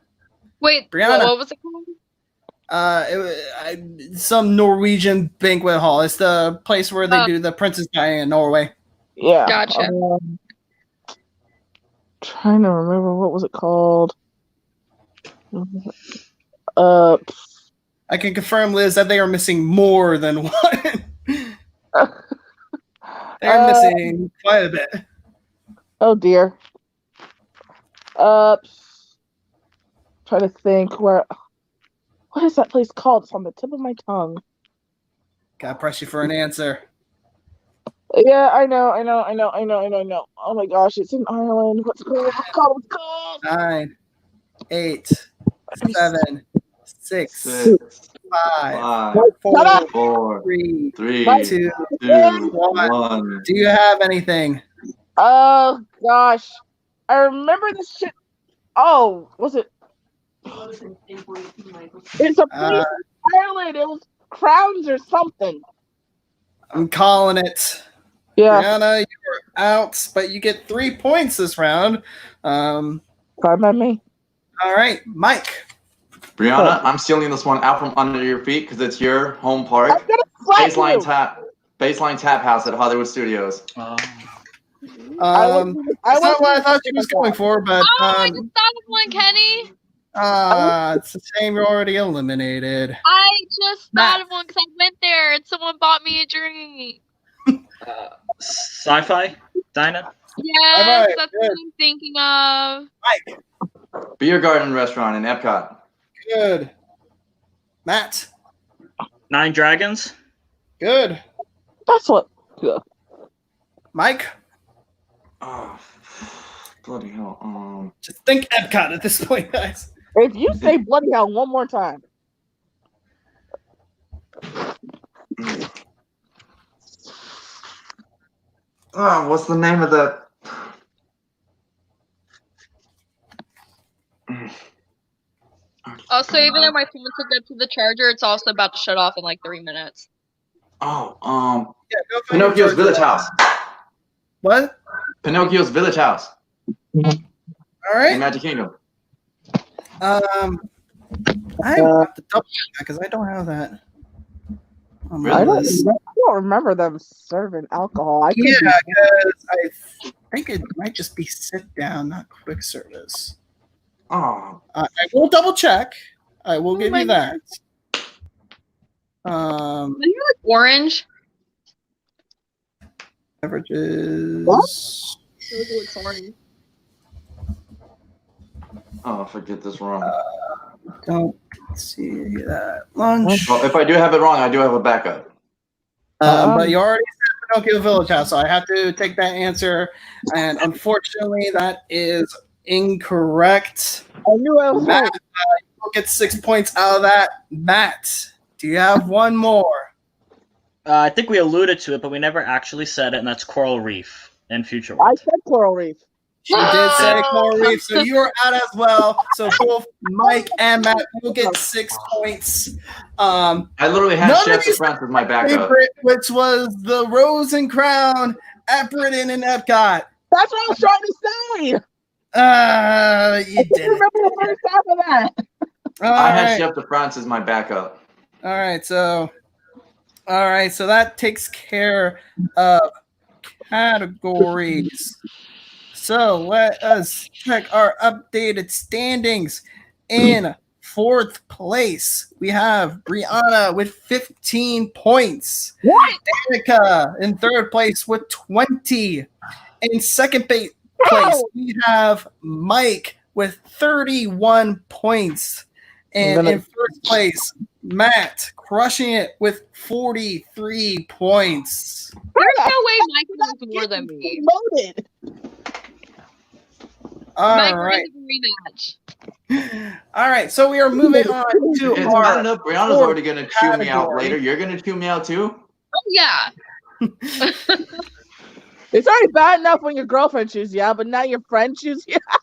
Wait, Brianna. what was it called? Some Norwegian banquet hall. It's the place where they do the Princess Diana in Norway. Yeah. Gotcha. Trying to remember what was it called. I can confirm, Liz, that they are missing more than one. They're missing quite a bit. Oh dear. Try to think where. What is that place called? It's on the tip of my tongue. Gotta press you for an answer. Yeah, I know. Oh my gosh, it's in Ireland. What's it called? 9, 8, 7, 6, 6, 5, 5, 4, 4, 3, 3, 2. 2, 1. 1. Do you have anything? Oh gosh, I remember this shit. Oh, was it? It's a place in Ireland. It was Crowns or something. I'm calling it. Yeah, Brianna, you're out, but you get 3 points this round. fine by me. All right, Mike. Brianna, I'm stealing this one out from under your feet because it's your home I'm park. gonna slap you. Baseline Tap House at Hollywood Studios. I That's not what I thought you she was going for, but Oh, I just thought of one, Kenny. it's a shame you're already eliminated. I just Matt. thought of one because I went there and someone bought me a drink. Sci-fi. Dinah. Yes, Alright, that's good. what I'm thinking of. Beer Garden Restaurant in Epcot. Good. Matt. 9 Dragons. Good. That's what. Yeah. Mike. Oh, bloody hell. Just think Epcot at this point, guys. If you say bloody hell one more time, What's the name of the? Also, even though my phone took up to the charger, it's also about to shut off in like 3 minutes. Oh, Yeah, go find Pinocchio's your Village charger. House. What? Pinocchio's Village House All in right. Magic Kingdom. I have to double check because I don't have that on my I list. don't remember them serving alcohol. I could Yeah, be- because I think it might just be sit down, not quick service. Oh, I will double check. I will give my you that. Are you like orange? Beverages. It looks orange. oh, forget this wrong. Don't see that. Lunch. Well, if I do have it wrong, I do have a backup. But you already said Pinocchio Village House, so I have to take that answer. And unfortunately, that is incorrect. I knew I was Matt, right. you'll get 6 points out of that. Matt, do you have one more? I think we alluded to it, but we never actually said it, and that's Coral Reef in Future I World. said Coral Reef. She did say Coral Reef, so you are out as well. So both Mike and Matt will get 6 points. I literally had None of Chef de these France as my backup. Favorite, which was the Rose and Crown at Britain and Epcot. That's what I was trying to say. You I did can't it. remember the first half of that. All I had right. Chef de France as my backup. All right, so that takes care of categories. So let us check our updated standings. In fourth place, we have Brianna with 15 points. What? Danica in third place with 20. In second place, we have Mike with 31 points. And in first place, Matt crushing it with 43 points. There's no way Mike knows more than me. Loaded. All Mike, right. we're gonna rematch. All right. So we are moving on to It's our bad enough Brianna's fourth already gonna chew me out category. later. You're gonna chew me out too? Oh yeah. It's already bad enough when your girlfriend chews you out, but now your friend chews you out.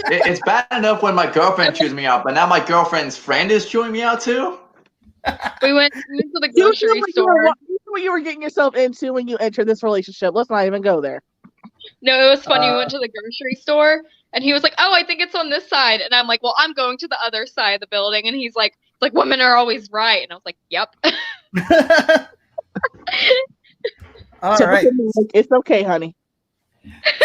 It's bad enough when my girlfriend chews me out, but now my girlfriend's friend is chewing me out too? We went to the You knew grocery what store. you knew what you were getting yourself into when you entered this relationship. Let's not even go there. No, it was funny. We went to the grocery store, and he was like, "Oh, I think it's on this side," and I'm like, "Well, I'm going to the other side of the building," and he's like, "Women are always right," and I was like, "Yep." All Typical right. Mike, it's okay, honey.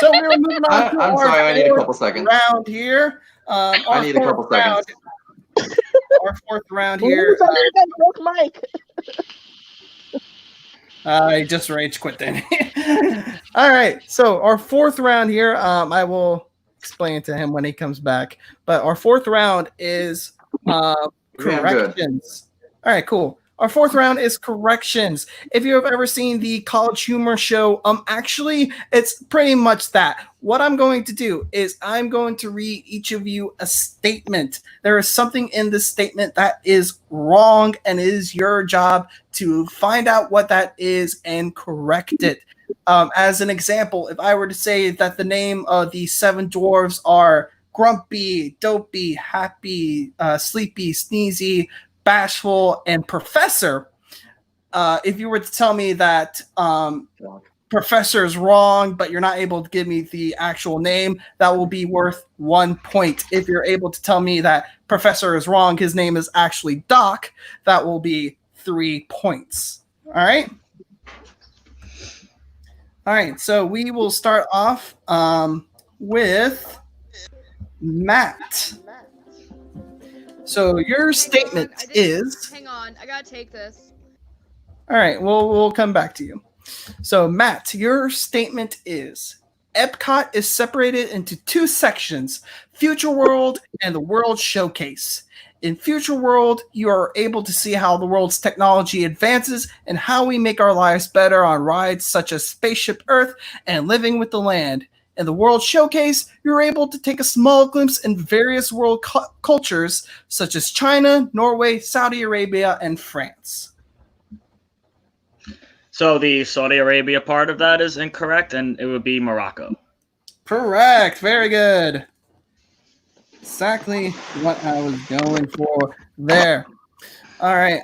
So we're moving on to I'm our sorry, I need a fourth couple seconds. round here. I need a couple seconds. Our fourth round Who here. was that broke Mike? I just rage quit then. All right. So our fourth round here, I will explain to him when he comes back. But our fourth round is Yeah, I'm good. corrections. All right, cool. Our fourth round is corrections. If you have ever seen the College Humor Show, actually, it's pretty much that. What I'm going to do is I'm going to read each of you a statement. There is something in this statement that is wrong, and it is your job to find out what that is and correct it. As an example, if I were to say that the name of the seven dwarves are Grumpy, Dopey, Happy, Sleepy, Sneezy, Bashful, and Professor, if you were to tell me that Professor is wrong, but you're not able to give me the actual name, that will be worth 1 point. If you're able to tell me that Professor is wrong, his name is actually Doc, that will be 3 points. All right? All right, so we will start off with Matt. So your statement is... Hang on, I gotta take this. All right, we'll come back to you. So, Matt, your statement is Epcot is separated into two sections, Future World and the World Showcase. In Future World, you are able to see how the world's technology advances and how we make our lives better on rides such as Spaceship Earth and Living with the Land. In the World Showcase, you're able to take a small glimpse in various world cultures such as China, Norway, Saudi Arabia, and France. So the Saudi Arabia part of that is incorrect, and it would be Morocco. Correct. Very good. Exactly what I was going for there. All right.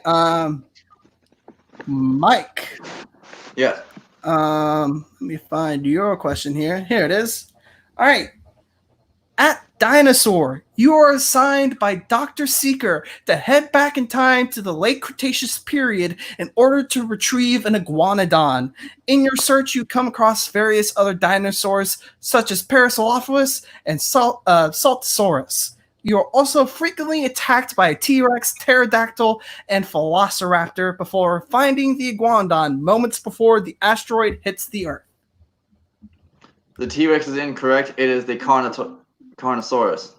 Mike. Yeah. Let me find your question here. Here it is. All right. At Dinosaur, you are assigned by Dr. Seeker to head back in time to the late Cretaceous period in order to retrieve an iguanodon. In your search, you come across various other dinosaurs, such as Parasaurolophus and Saltosaurus. You are also frequently attacked by a T-Rex, pterodactyl, and velociraptor before finding the iguanodon moments before the asteroid hits the Earth. The T-Rex is incorrect. It is the Carnosaurus.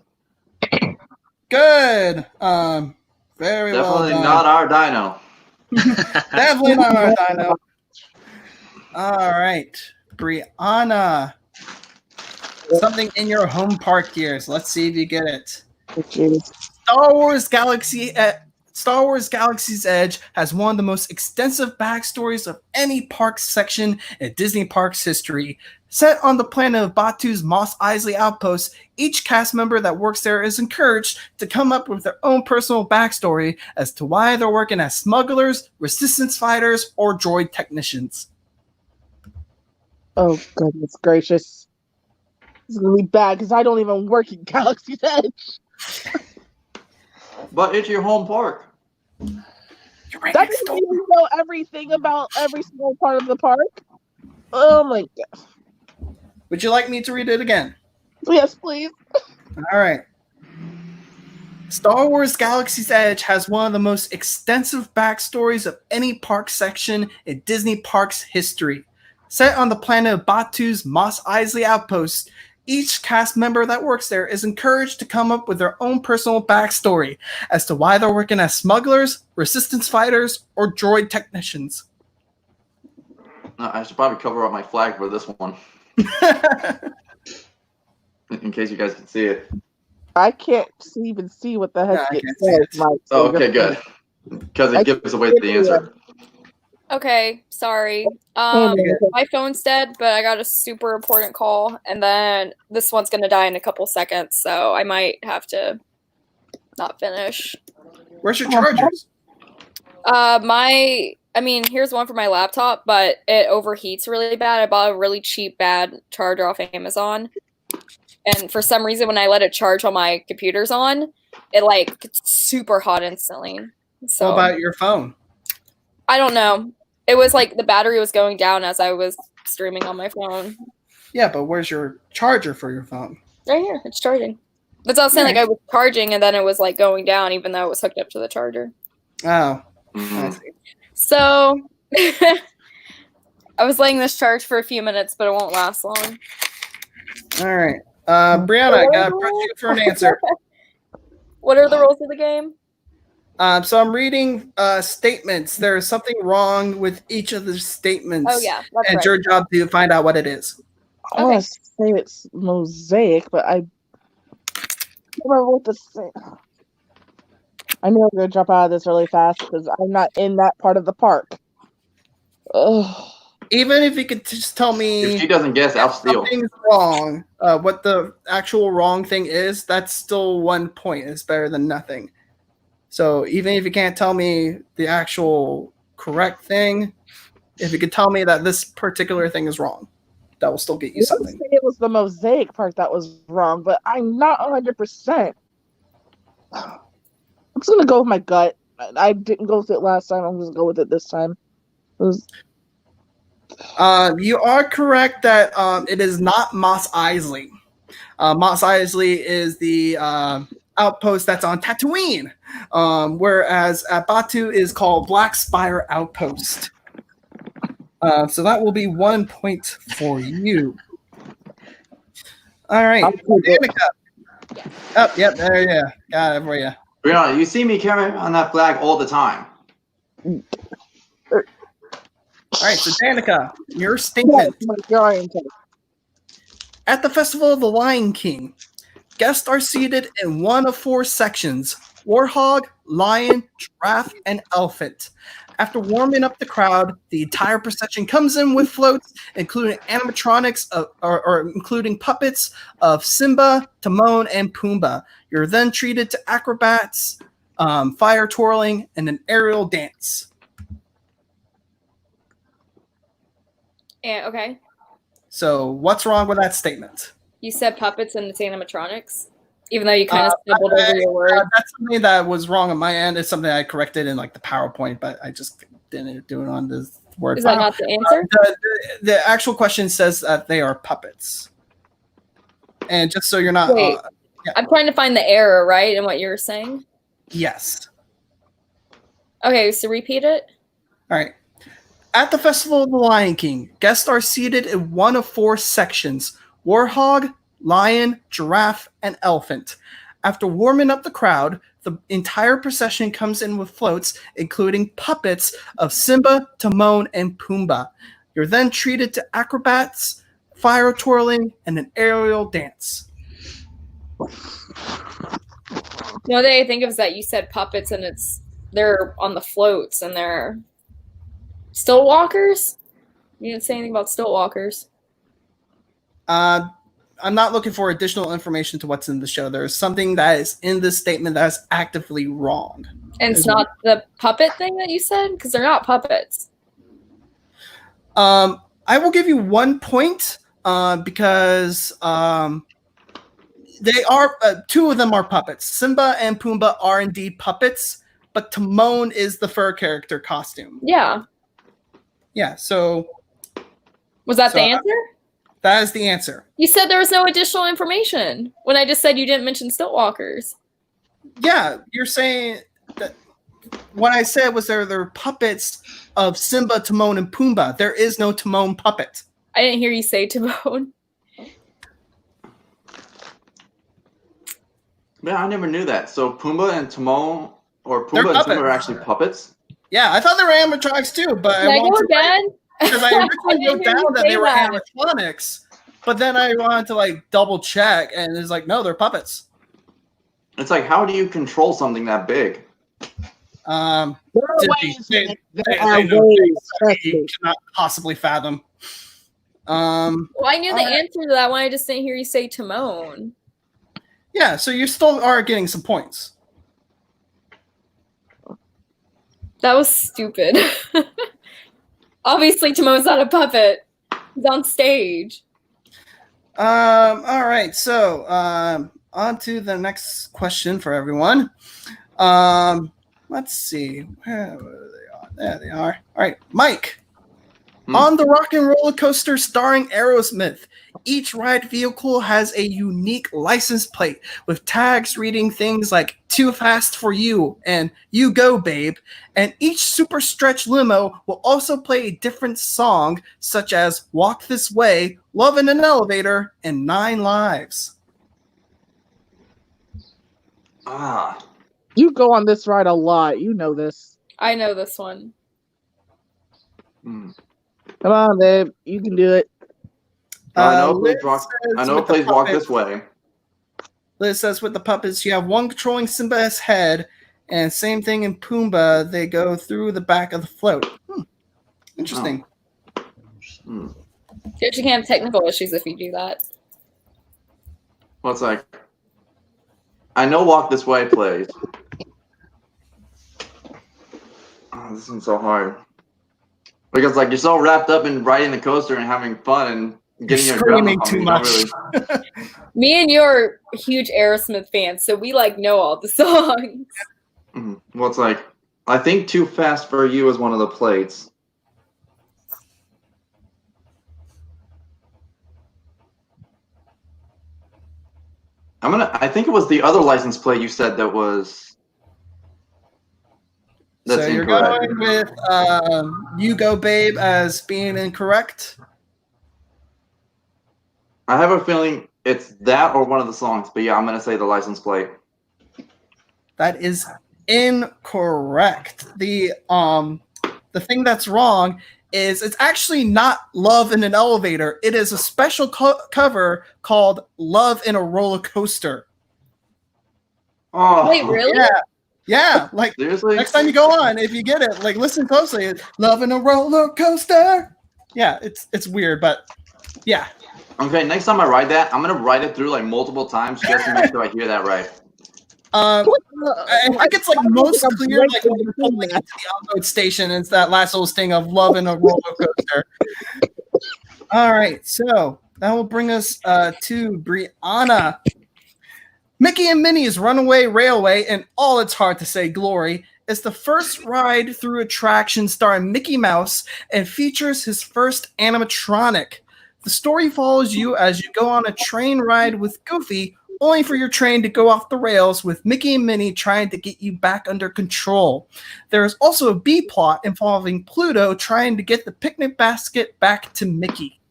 Good. Very well Definitely done. not our dino. Definitely not our dino. All right, Brianna. Something in your home park gears. Let's see if you get it. Star Wars Galaxy's Edge has one of the most extensive backstories of any park section in Disney Parks history. Set on the planet of Batu's Mos Eisley Outpost, each cast member that works there is encouraged to come up with their own personal backstory as to why they're working as smugglers, resistance fighters, or droid technicians. Oh goodness gracious! It's gonna be bad because I don't even work in Galaxy's Edge. But it's your home park. You're right That next means door. you know everything about every single part of the park. Oh my god! Would you like me to read it again? Yes, please. All right. Star Wars Galaxy's Edge has one of the most extensive backstories of any park section in Disney Parks history. Set on the planet of Batu's Mos Eisley Outpost, each cast member that works there is encouraged to come up with their own personal backstory as to why they're working as smugglers, resistance fighters, or droid technicians. I should probably cover up my flag for this one in case you guys can see it. I can't even see what the heck Yeah, I it can't see says, it. Mike. Oh, So okay, you're good. Because I it gives away the can't answer. Okay, sorry. fine. My phone's dead, but I got a super important call, and then this one's gonna die in a couple seconds, so I might have to not finish. Where's your chargers? Here's one for my laptop, but it overheats really bad. I bought a really cheap, bad charger off Amazon. And for some reason, when I let it charge while my computer's on, it gets super hot instantly. So What about your phone? I don't know. It was like the battery was going down as I was streaming on my phone. Yeah, but where's your charger for your phone? Right here, it's charging. That's what I was saying. Like I was charging, and then it was like going down, even though it was hooked up to the charger. Oh, I Mhm. see. So I was letting this charge for a few minutes, but it won't last long. All right. Brianna, I got to press you for an answer. What are the rules of the game? So I'm reading statements. There's something wrong with each of the statements. Oh yeah, that's And right. it's your job to find out what it is. I want to say it's Mosaic, but I don't remember what to say. I know I'm going to jump out of this really fast because I'm not in that part of the park. Ugh. Even if you could just tell If me she doesn't guess, I'll steal. something's wrong, what the actual wrong thing is, that's still 1 point. It's better than nothing. So even if you can't tell me the actual correct thing, if you could tell me that this particular thing is wrong, that will still get you I would something. say it was the Mosaic part that was wrong, but I'm not 100%. I'm just going to go with my gut. I didn't go with it last time. I'm just going to go with it this time. It was, You are correct that it is not Mos Eisley. Mos Eisley is the outpost that's on Tatooine, whereas at Batu is called Black Spire Outpost. So that will be 1 point for you. All right, I'll take it. Danica. Oh, yep, there you go. Got it for you. Brianna, you see me carrying on that flag all the time. All right, so Danica, your Yes, statement. majority. At the Festival of the Lion King, guests are seated in one of four sections: warhog, lion, giraffe, and elephant. After warming up the crowd, the entire procession comes in with floats, including animatronics or including puppets of Simba, Timon, and Pumbaa. You're then treated to acrobats, fire twirling, and an aerial dance. And okay, So, what's wrong with that statement? you said puppets and it's animatronics, even though you kind of stumbled over your word. That's something that was wrong on my end. It's something I corrected in like the PowerPoint, but I just didn't do it on this Word Is that file. not the answer? The actual question says that they are puppets. And just so you're not... Wait. I'm trying to find the error, right, in what you were saying. yes. Okay, so repeat it. All right. At the Festival of the Lion King, guests are seated in one of four sections: warhog, lion, giraffe, and elephant. After warming up the crowd, the entire procession comes in with floats, including puppets of Simba, Timon, and Pumbaa. You're then treated to acrobats, fire twirling, and an aerial dance. The only thing I think of is that you said puppets and they're on the floats and they're stilt walkers. You didn't say anything about stilt walkers. I'm not looking for additional information to what's in the show. There is something that is in this statement that is actively wrong. And it's not the puppet thing that you said? Because they're not puppets. I will give you 1 point because they are two of them are puppets. Simba and Pumbaa are indeed puppets, but Timon is the fur character costume. Yeah. Yeah, so Was that So, the answer? that is the answer. You said there was no additional information when I just said you didn't mention Stiltwalkers. Yeah, you're saying that what I said was they're puppets of Simba, Timon, and Pumbaa. There is no Timon puppet. I didn't hear you say Timon. Yeah, I never knew that. So Pumbaa and Timon, or They're Pumbaa and Simba are puppets. actually puppets? Yeah, I thought they were animatronics too, but Did I go wanted to, again? because I I originally didn't wrote hear you down that say they were that. animatronics, but then I wanted to like double check, and it's like, no, they're puppets. It's like, how do you control something that big? There are Disney, ways, they- Nick. they There are know ways. things that Trust you me. cannot possibly fathom. Well, I knew the Alright. answer to that one. I just didn't hear you say Timon. Yeah, so you still are getting some points. That was stupid. Obviously, Timon's not a puppet. He's on stage. All right, so on to the next question for everyone. Let's see. Where are they on? There they are. All right, Mike. On the Rock and Roller Coaster starring Aerosmith, each ride vehicle has a unique license plate with tags reading things like "Too Fast for You" and "You Go, Babe." And each super stretch limo will also play a different song, such as "Walk This Way," "Love in an Elevator," and "Nine Lives." Ah, You go on this ride a lot. You know this. I know this one. hmm. Come on, babe. You can do it. I know Liz it plays Rock. I says know with it the plays Walk puppets- This Way. Liz says with the puppets, you have one controlling Simba's head, and same thing in Pumbaa. They go through the back of the float. Interesting. Hmm. You actually can have technical issues if you do that. Well, it's like, I know Walk This Way plays. Oh, this one's so hard. Because like you're so wrapped up in riding the coaster and having fun and getting You're your adrenaline screaming pumping, too you don't much. really- Me and you are huge Aerosmith fans, so we like know all the songs. Mhm. Well, it's like, I think "Too Fast for You" is one of the plates. I think it was the other license plate you said that was. That's So you're incorrect. going with "You Go, Babe" as being incorrect. I have a feeling it's that or one of the songs, but yeah, I'm gonna say the license plate. That is incorrect. The thing that's wrong is it's actually not "Love in an Elevator." It is a special cover called "Love in a Roller Coaster." Oh, Wait, really? Yeah. Like Seriously? next time you go on, if you get it, like listen closely. It's "Love in a Roller Coaster." Yeah, it's weird, but yeah. Okay, next time I ride that, I'm gonna ride it through like multiple times just to make sure I hear that right. I think it's like most clear, like when you're pulling into that. the outboard station. It's that last little sting of "Love in a Roller Coaster." All right, so that will bring us to Brianna. Mickey and Minnie's Runaway Railway, in all its hard to say glory, is the first ride through attraction starring Mickey Mouse and features his first animatronic. The story follows you as you go on a train ride with Goofy, only for your train to go off the rails with Mickey and Minnie trying to get you back under control. There is also a B plot involving Pluto trying to get the picnic basket back to Mickey.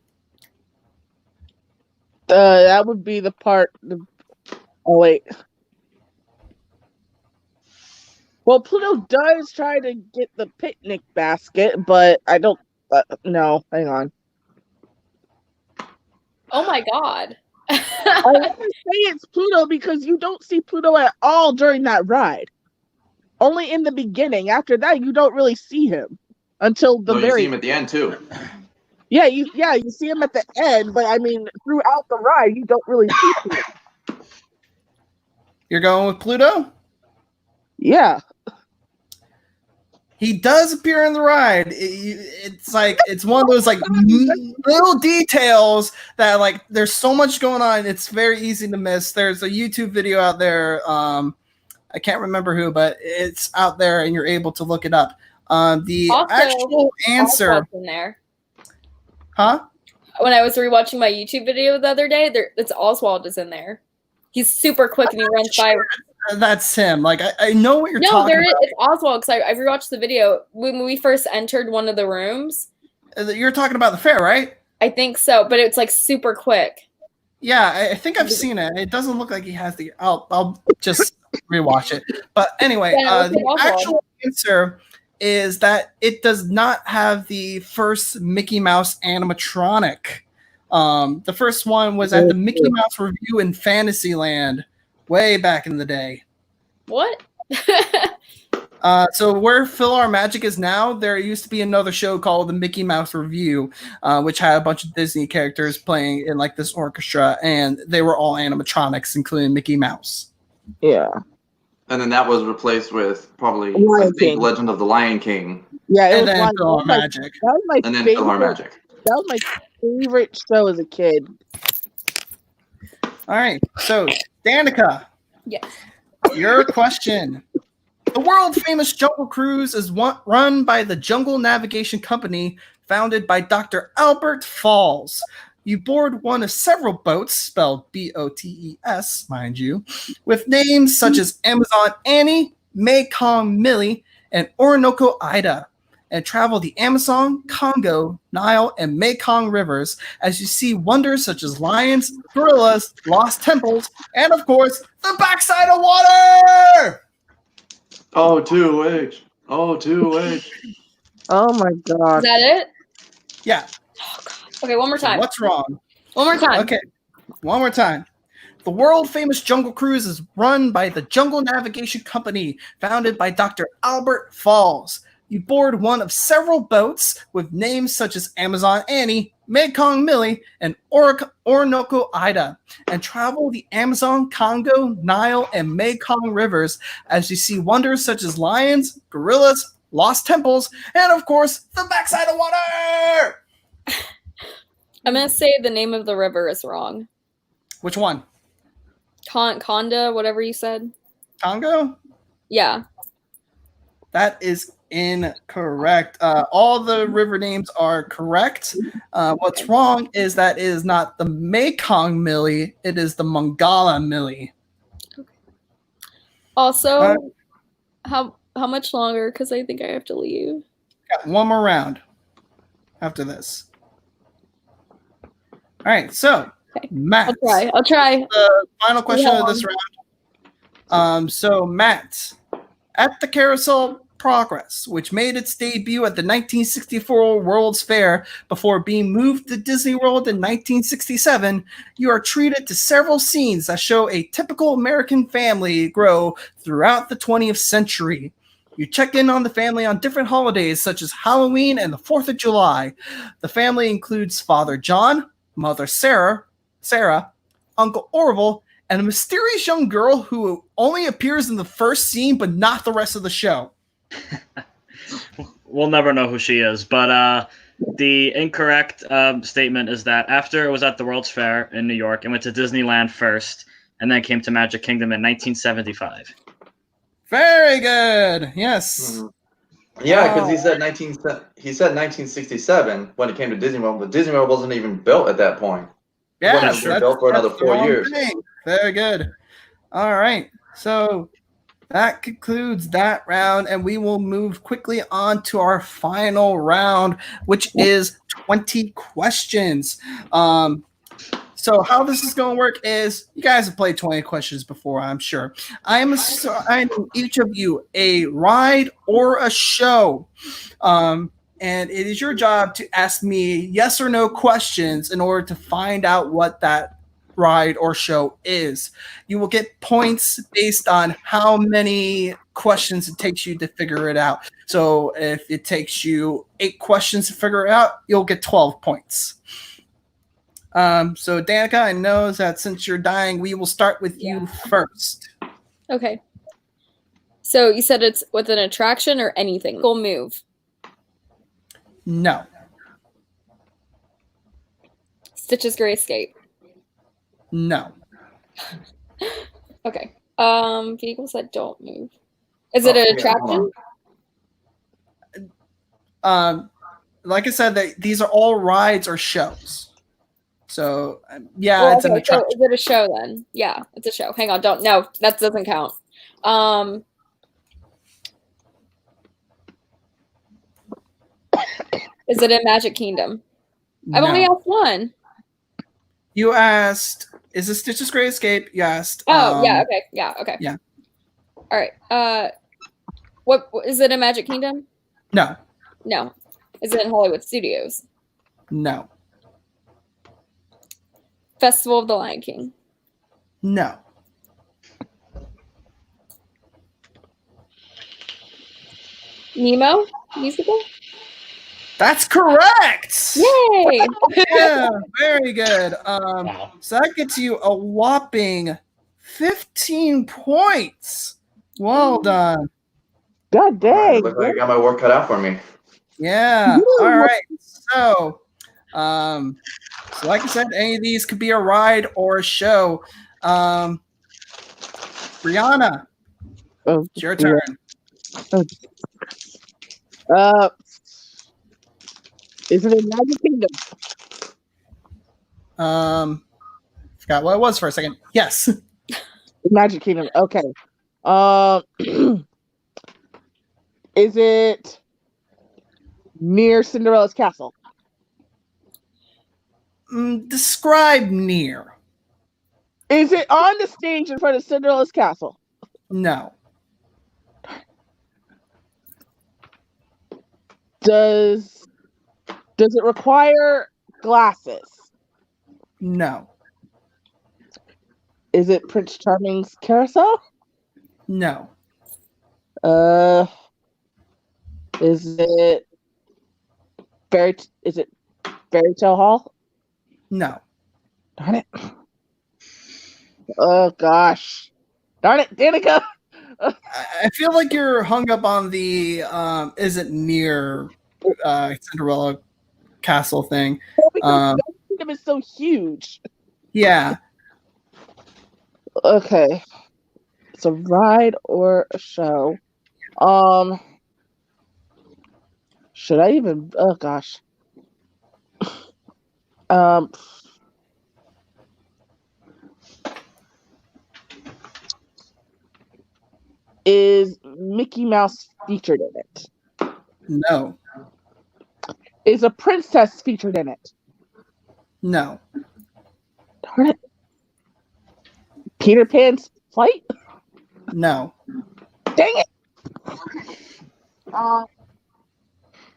That would be the part. Oh wait. Well, Pluto does try to get the picnic basket, but I don't. No, hang on. Oh my god. I want to say it's Pluto because you don't see Pluto at all during that ride. Only in the beginning. After that, you don't really see him until the No, you see very. him at the end too. Yeah, you see him at the end, but I mean, throughout the ride, you don't really see him. You're going with Pluto? Yeah. He does appear in the ride. It's like it's one of those like little details that like there's so much going on. It's very easy to miss. There's a YouTube video out there. I can't remember who, but it's out there, and you're able to look it up. The Also, actual answer, Oswald's in there. huh? When I was rewatching my YouTube video the other day, it's Oswald is in there. He's super quick and he runs by. That's him. Like I know what you're No, talking there about. it's Oswald because I rewatched the video when we first entered one of the rooms. You're talking about the fair, right? I think so, but it's like super quick. Yeah, I think I've seen it. It doesn't look like he has the. I'll just rewatch it. But anyway, Yeah, the Oswald. actual answer is that it does not have the first Mickey Mouse animatronic. The first one was at the Mickey Mouse Review in Fantasyland way back in the day. What? So where PhilharMagic is now, there used to be another show called the Mickey Mouse Review, which had a bunch of Disney characters playing in like this orchestra, and they were all animatronics, including Mickey Mouse. Yeah. And then that was replaced with probably Lion I think King. Legend of the Lion King, Yeah, it And was then that was my PhilharMagic. and then favorite. PhilharMagic. That was my favorite show as a kid. All right, so Danica, Yes. your question. The world famous Jungle Cruise is run by the Jungle Navigation Company, founded by Dr. Albert Falls. You board one of several boats, spelled B-O-T-E-S, mind you, with names such as Amazon Annie, Mekong Millie, and Orinoco Ida, and travel the Amazon, Congo, Nile, and Mekong rivers as you see wonders such as lions, gorillas, lost temples, and of course, the backside of water! Oh, 2H. Oh, 2H. Oh my Is god. that it? Yeah. Okay, one more So time. what's wrong? One more time. Okay, one more time. The world famous Jungle Cruise is run by the Jungle Navigation Company, founded by Dr. Albert Falls. You board one of several boats with names such as Amazon Annie, Mekong Millie, and Orinoco Ida, and travel the Amazon, Congo, Nile, and Mekong rivers as you see wonders such as lions, gorillas, lost temples, and of course, the backside of water! I'm gonna say the name of the river is wrong. Which one? Conda, whatever you said. Congo? Yeah. That is incorrect. All the river names are correct. What's wrong is that it is not the Mekong Millie, it is the Mongala Millie. Also, how much longer? Because I think I have to leave. Got one more round after this. All right, so Okay. Matt, I'll try. the final question Yeah. of this round. So Matt, at the Carousel Progress, which made its debut at the 1964 World's Fair before being moved to Disney World in 1967, you are treated to several scenes that show a typical American family grow throughout the 20th century. You check in on the family on different holidays such as Halloween and the 4th of July. The family includes Father John, Mother Sarah, Uncle Orville, and a mysterious young girl who only appears in the first scene but not the rest of the show. We'll never know who she is, but the incorrect statement is that after it was at the World's Fair in New York, it went to Disneyland first, and then came to Magic Kingdom in 1975. Very good. Yes. Yeah, because he said 1967 when it came to Disney World, but Disney World wasn't even built at that point. Yeah, Well, it's been built for another 4 years. Very good. All right. So that concludes that round, and we will move quickly on to our final round, which is 20 questions. So how this is going to work is you guys have played 20 questions before, I'm sure. I'm assigning each of you a ride or a show. And it is your job to ask me yes or no questions in order to find out what that ride or show is. You will get points based on how many questions it takes you to figure it out. So if it takes you 8 questions to figure it out, you'll get 12 points. So Danica, I know that since you're dying, we will start with you first. Okay. So you said it's with an attraction or anything? Go move. No. Stitch's Great Escape. No. Okay. Vehicles that don't move. Is it an hold attraction? Like I said, these are all rides or shows. So yeah, Oh, it's an okay, so attraction. is it a show then? Yeah, it's a show. Hang on, don't no, that doesn't count. Is it in Magic Kingdom? I've only No. asked one. You asked, is this Stitch's Great Escape? You asked. Oh, yeah, okay. Yeah, okay. Yeah. All right. What is it in Magic Kingdom? No. No. Is it in Hollywood Studios? No. Festival of the Lion King? No. Nemo musical? That's correct. Yay! Yeah, very good. Wow. So that gets you a whopping 15 points. Well done. God dang. Look like I got my work cut out for me. Yeah. Woo. All right. So, so like I said, any of these could be a ride or a show. Brianna, Oh, it's your turn. Is it in Magic Kingdom? Forgot what it was for a second. Yes. Magic Kingdom. Okay. Is it near Cinderella's castle? Describe near. Is it on the stage in front of Cinderella's castle? No. Does it require glasses? No. Is it Prince Charming's carousel? No. Is it Fairy Tale Hall? No. Darn it. Oh gosh. Darn it, Danica. I feel like you're hung up on the isn't near Cinderella castle thing. Because Magic Kingdom is so huge. Yeah. Okay. It's a ride or a show. Should I even? Oh gosh. Is Mickey Mouse featured in it? No. Is a princess featured in it? No. Darn it. Peter Pan's flight? No. Dang it.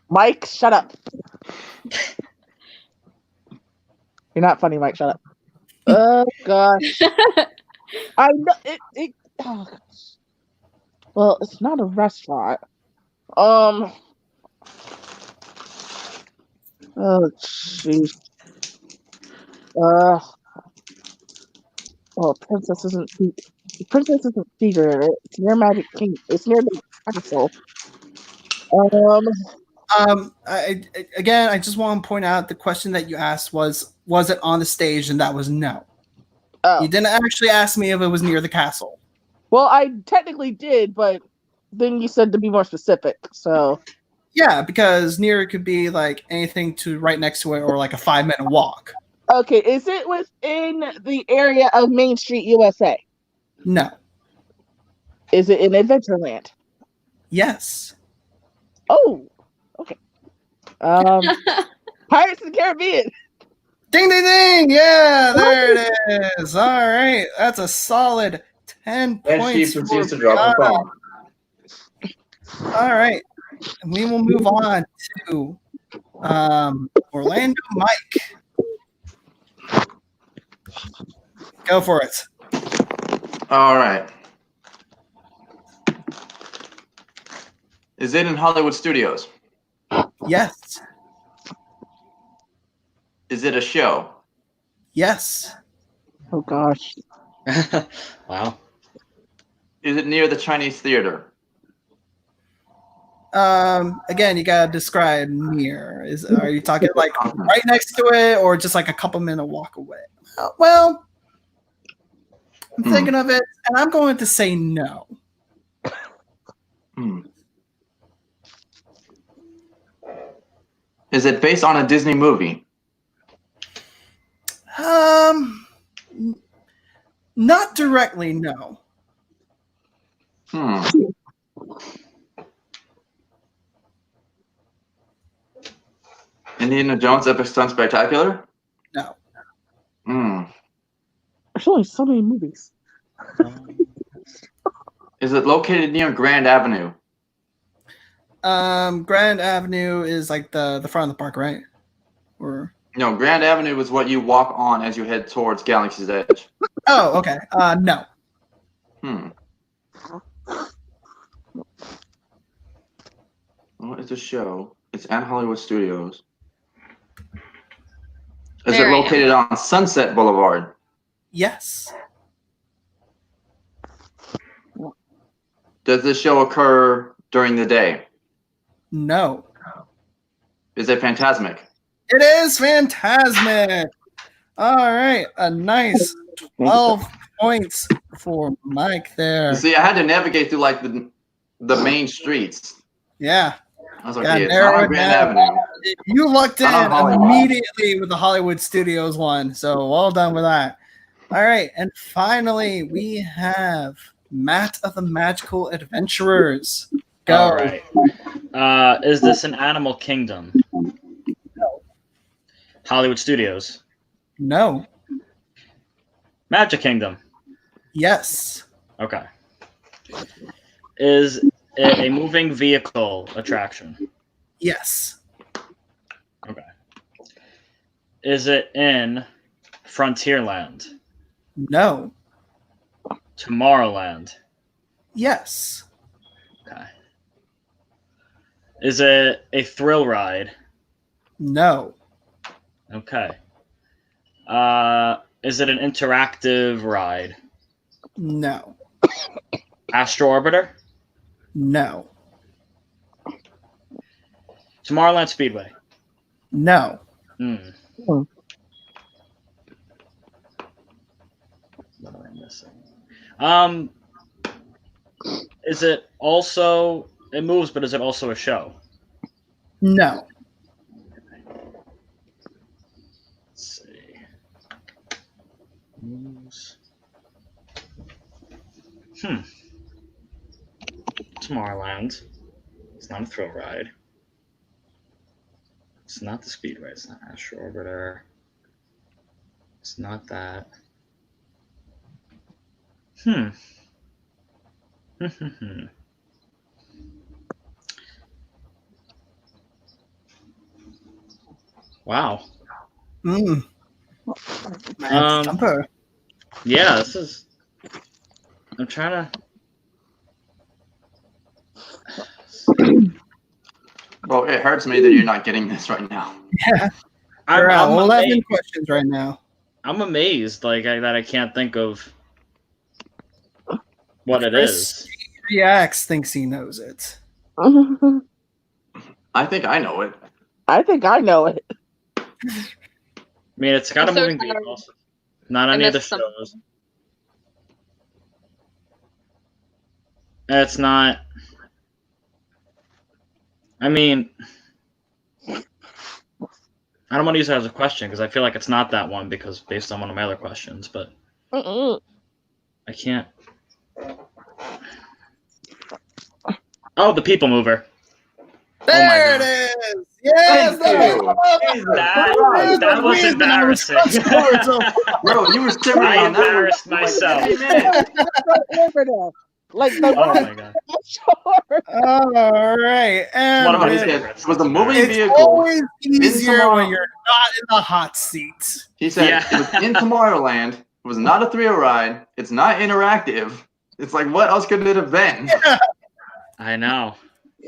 Mike, shut up. You're not funny, Mike. Shut up. Oh gosh. I know it. Oh, gosh. Well, it's not a restaurant. Oh jeez. Well, princess isn't featured in it. It's near Magic Kingdom. It's near the castle. Again, I just want to point out the question that you asked was it on the stage, and that was no. Oh. You didn't actually ask me if it was near the castle. Well, I technically did, but then you said to be more specific. So Yeah, because near could be like anything to right next to it, or like a 5-minute walk. okay, is it within the area of Main Street, USA? No. Is it in Adventureland? Yes. Oh, okay. Pirates of the Caribbean. Ding, ding, ding! Yeah, there it is. All right, that's a solid 10 And points. she for proceeds to drop a Brianna. bomb. All right, and we will move on to Orlando Mike. Go for it. All right. Is it in Hollywood Studios? Yes. Is it a show? Yes. Oh gosh. Wow. Is it near the Chinese Theater? Again, you gotta describe near. Are you talking like right next to it, or just like a couple minute walk away? Well, I'm thinking of it, and I'm going to say no. Is it based on a Disney movie? Not directly, no. Indiana Jones Epic Stunt Spectacular? No. There's only so many movies. Is it located near Grand Avenue? Grand Avenue is like the front of the park, right? Or No, Grand Avenue is what you walk on as you head towards Galaxy's Edge. oh, okay. No. What is the show? It's at Hollywood Studios. Is There it I am. located on Sunset Boulevard? Yes. Does this show occur during the day? No. Is it Phantasmic? It is Phantasmic. All right, a nice 12 points for Mike there. You see, I had to navigate through like the main streets. Yeah. I was like, Yeah, yeah, it's narrow not on it Grand down. Avenue. You lucked in Not on Hollywood. immediately with the Hollywood Studios one. So well done with that. All right. And finally, we have Matt of the Magical Adventurers. Go. All right. Is this an Animal Kingdom? No. Hollywood Studios. No. Magic Kingdom. Yes. Okay. Is it a moving vehicle attraction? Yes. Okay. Is it in Frontierland? No. Tomorrowland? Yes. Okay. Is it a thrill ride? No. Okay. Is it an interactive ride? No. Astro Orbiter? No. Tomorrowland Speedway? No. Hmm. Hmm. What am I missing? Is it also, it moves, but is it also a show? No. Let's see. Moves. Tomorrowland. It's not a thrill ride. It's not the Speedway. It's not Astro Orbiter. It's not that. Wow. Matt Stumper. Yeah, this is. I'm trying to. Well, it hurts me that you're not getting this right now. Yeah. I'm, We're at I'm 11 amazed. questions right now. I'm amazed, that I can't think of what it Chris is. Reacts thinks he knows it. I think I know it. I think I know it. I mean, it's got a I'm so moving sorry. vehicle. Not I any of the missed something. shows. It's not. I mean, I don't want to use it as a question because I feel like it's not that one because based on one of my other questions, but Mm-mm. I can't. Oh, the People Mover. There God. it is. Yes. Thank you. That was embarrassing. Bro, you were simmering I on that one embarrassed for like myself. 3 minutes. Like the Oh my god. sure. All right. And One of my He favorites. said, it was a moving it's vehicle. always easier tomorrow- when you're not in the hot seat. He said Yeah. it was in Tomorrowland. It was not a thrill ride. It's not interactive. It's like, what else could it have been? I know.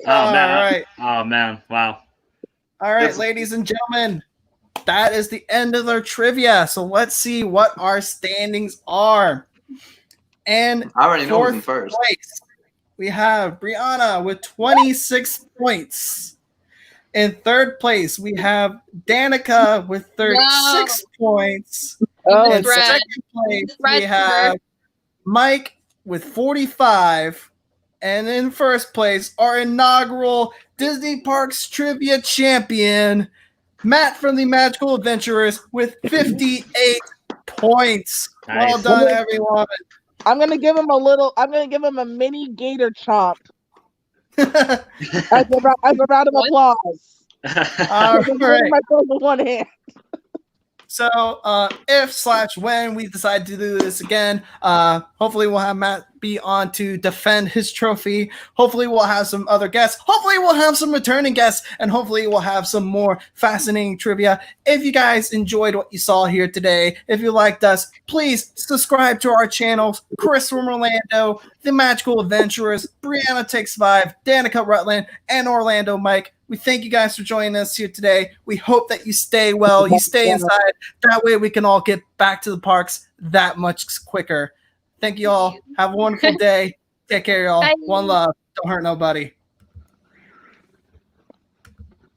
Oh All man. right. Oh man. Wow. All right, It's- ladies and gentlemen, that is the end of our trivia. So let's see what our standings are. And I already know who's in fourth first. place we have Brianna with 26 points. In third place, we have Danica with 36 points. Oh, In Red. second place, Red we have Mike with 45. And in first place, our inaugural Disney Parks Trivia Champion, Matt from the Magical Adventurers with 58 points. Well Nice. done, everyone. I'm gonna give him a mini gator chomp as a round of What? applause. All I'm holding right. myself with one hand. So if/when we decide to do this again, hopefully we'll have Matt be on to defend his trophy. Hopefully we'll have some other guests. Hopefully we'll have some returning guests, and hopefully we'll have some more fascinating trivia. If you guys enjoyed what you saw here today, if you liked us, please subscribe to our channels. Chris from Orlando, The Magical Adventurers, Brianna Takes 5, Danica Rutland, and Orlando Mike. We thank you guys for joining us here today. We hope that you stay well, you stay inside. That way we can all get back to the parks that much quicker. Thank you all. Have a wonderful day. Take care, y'all. Bye. One love. Don't hurt nobody.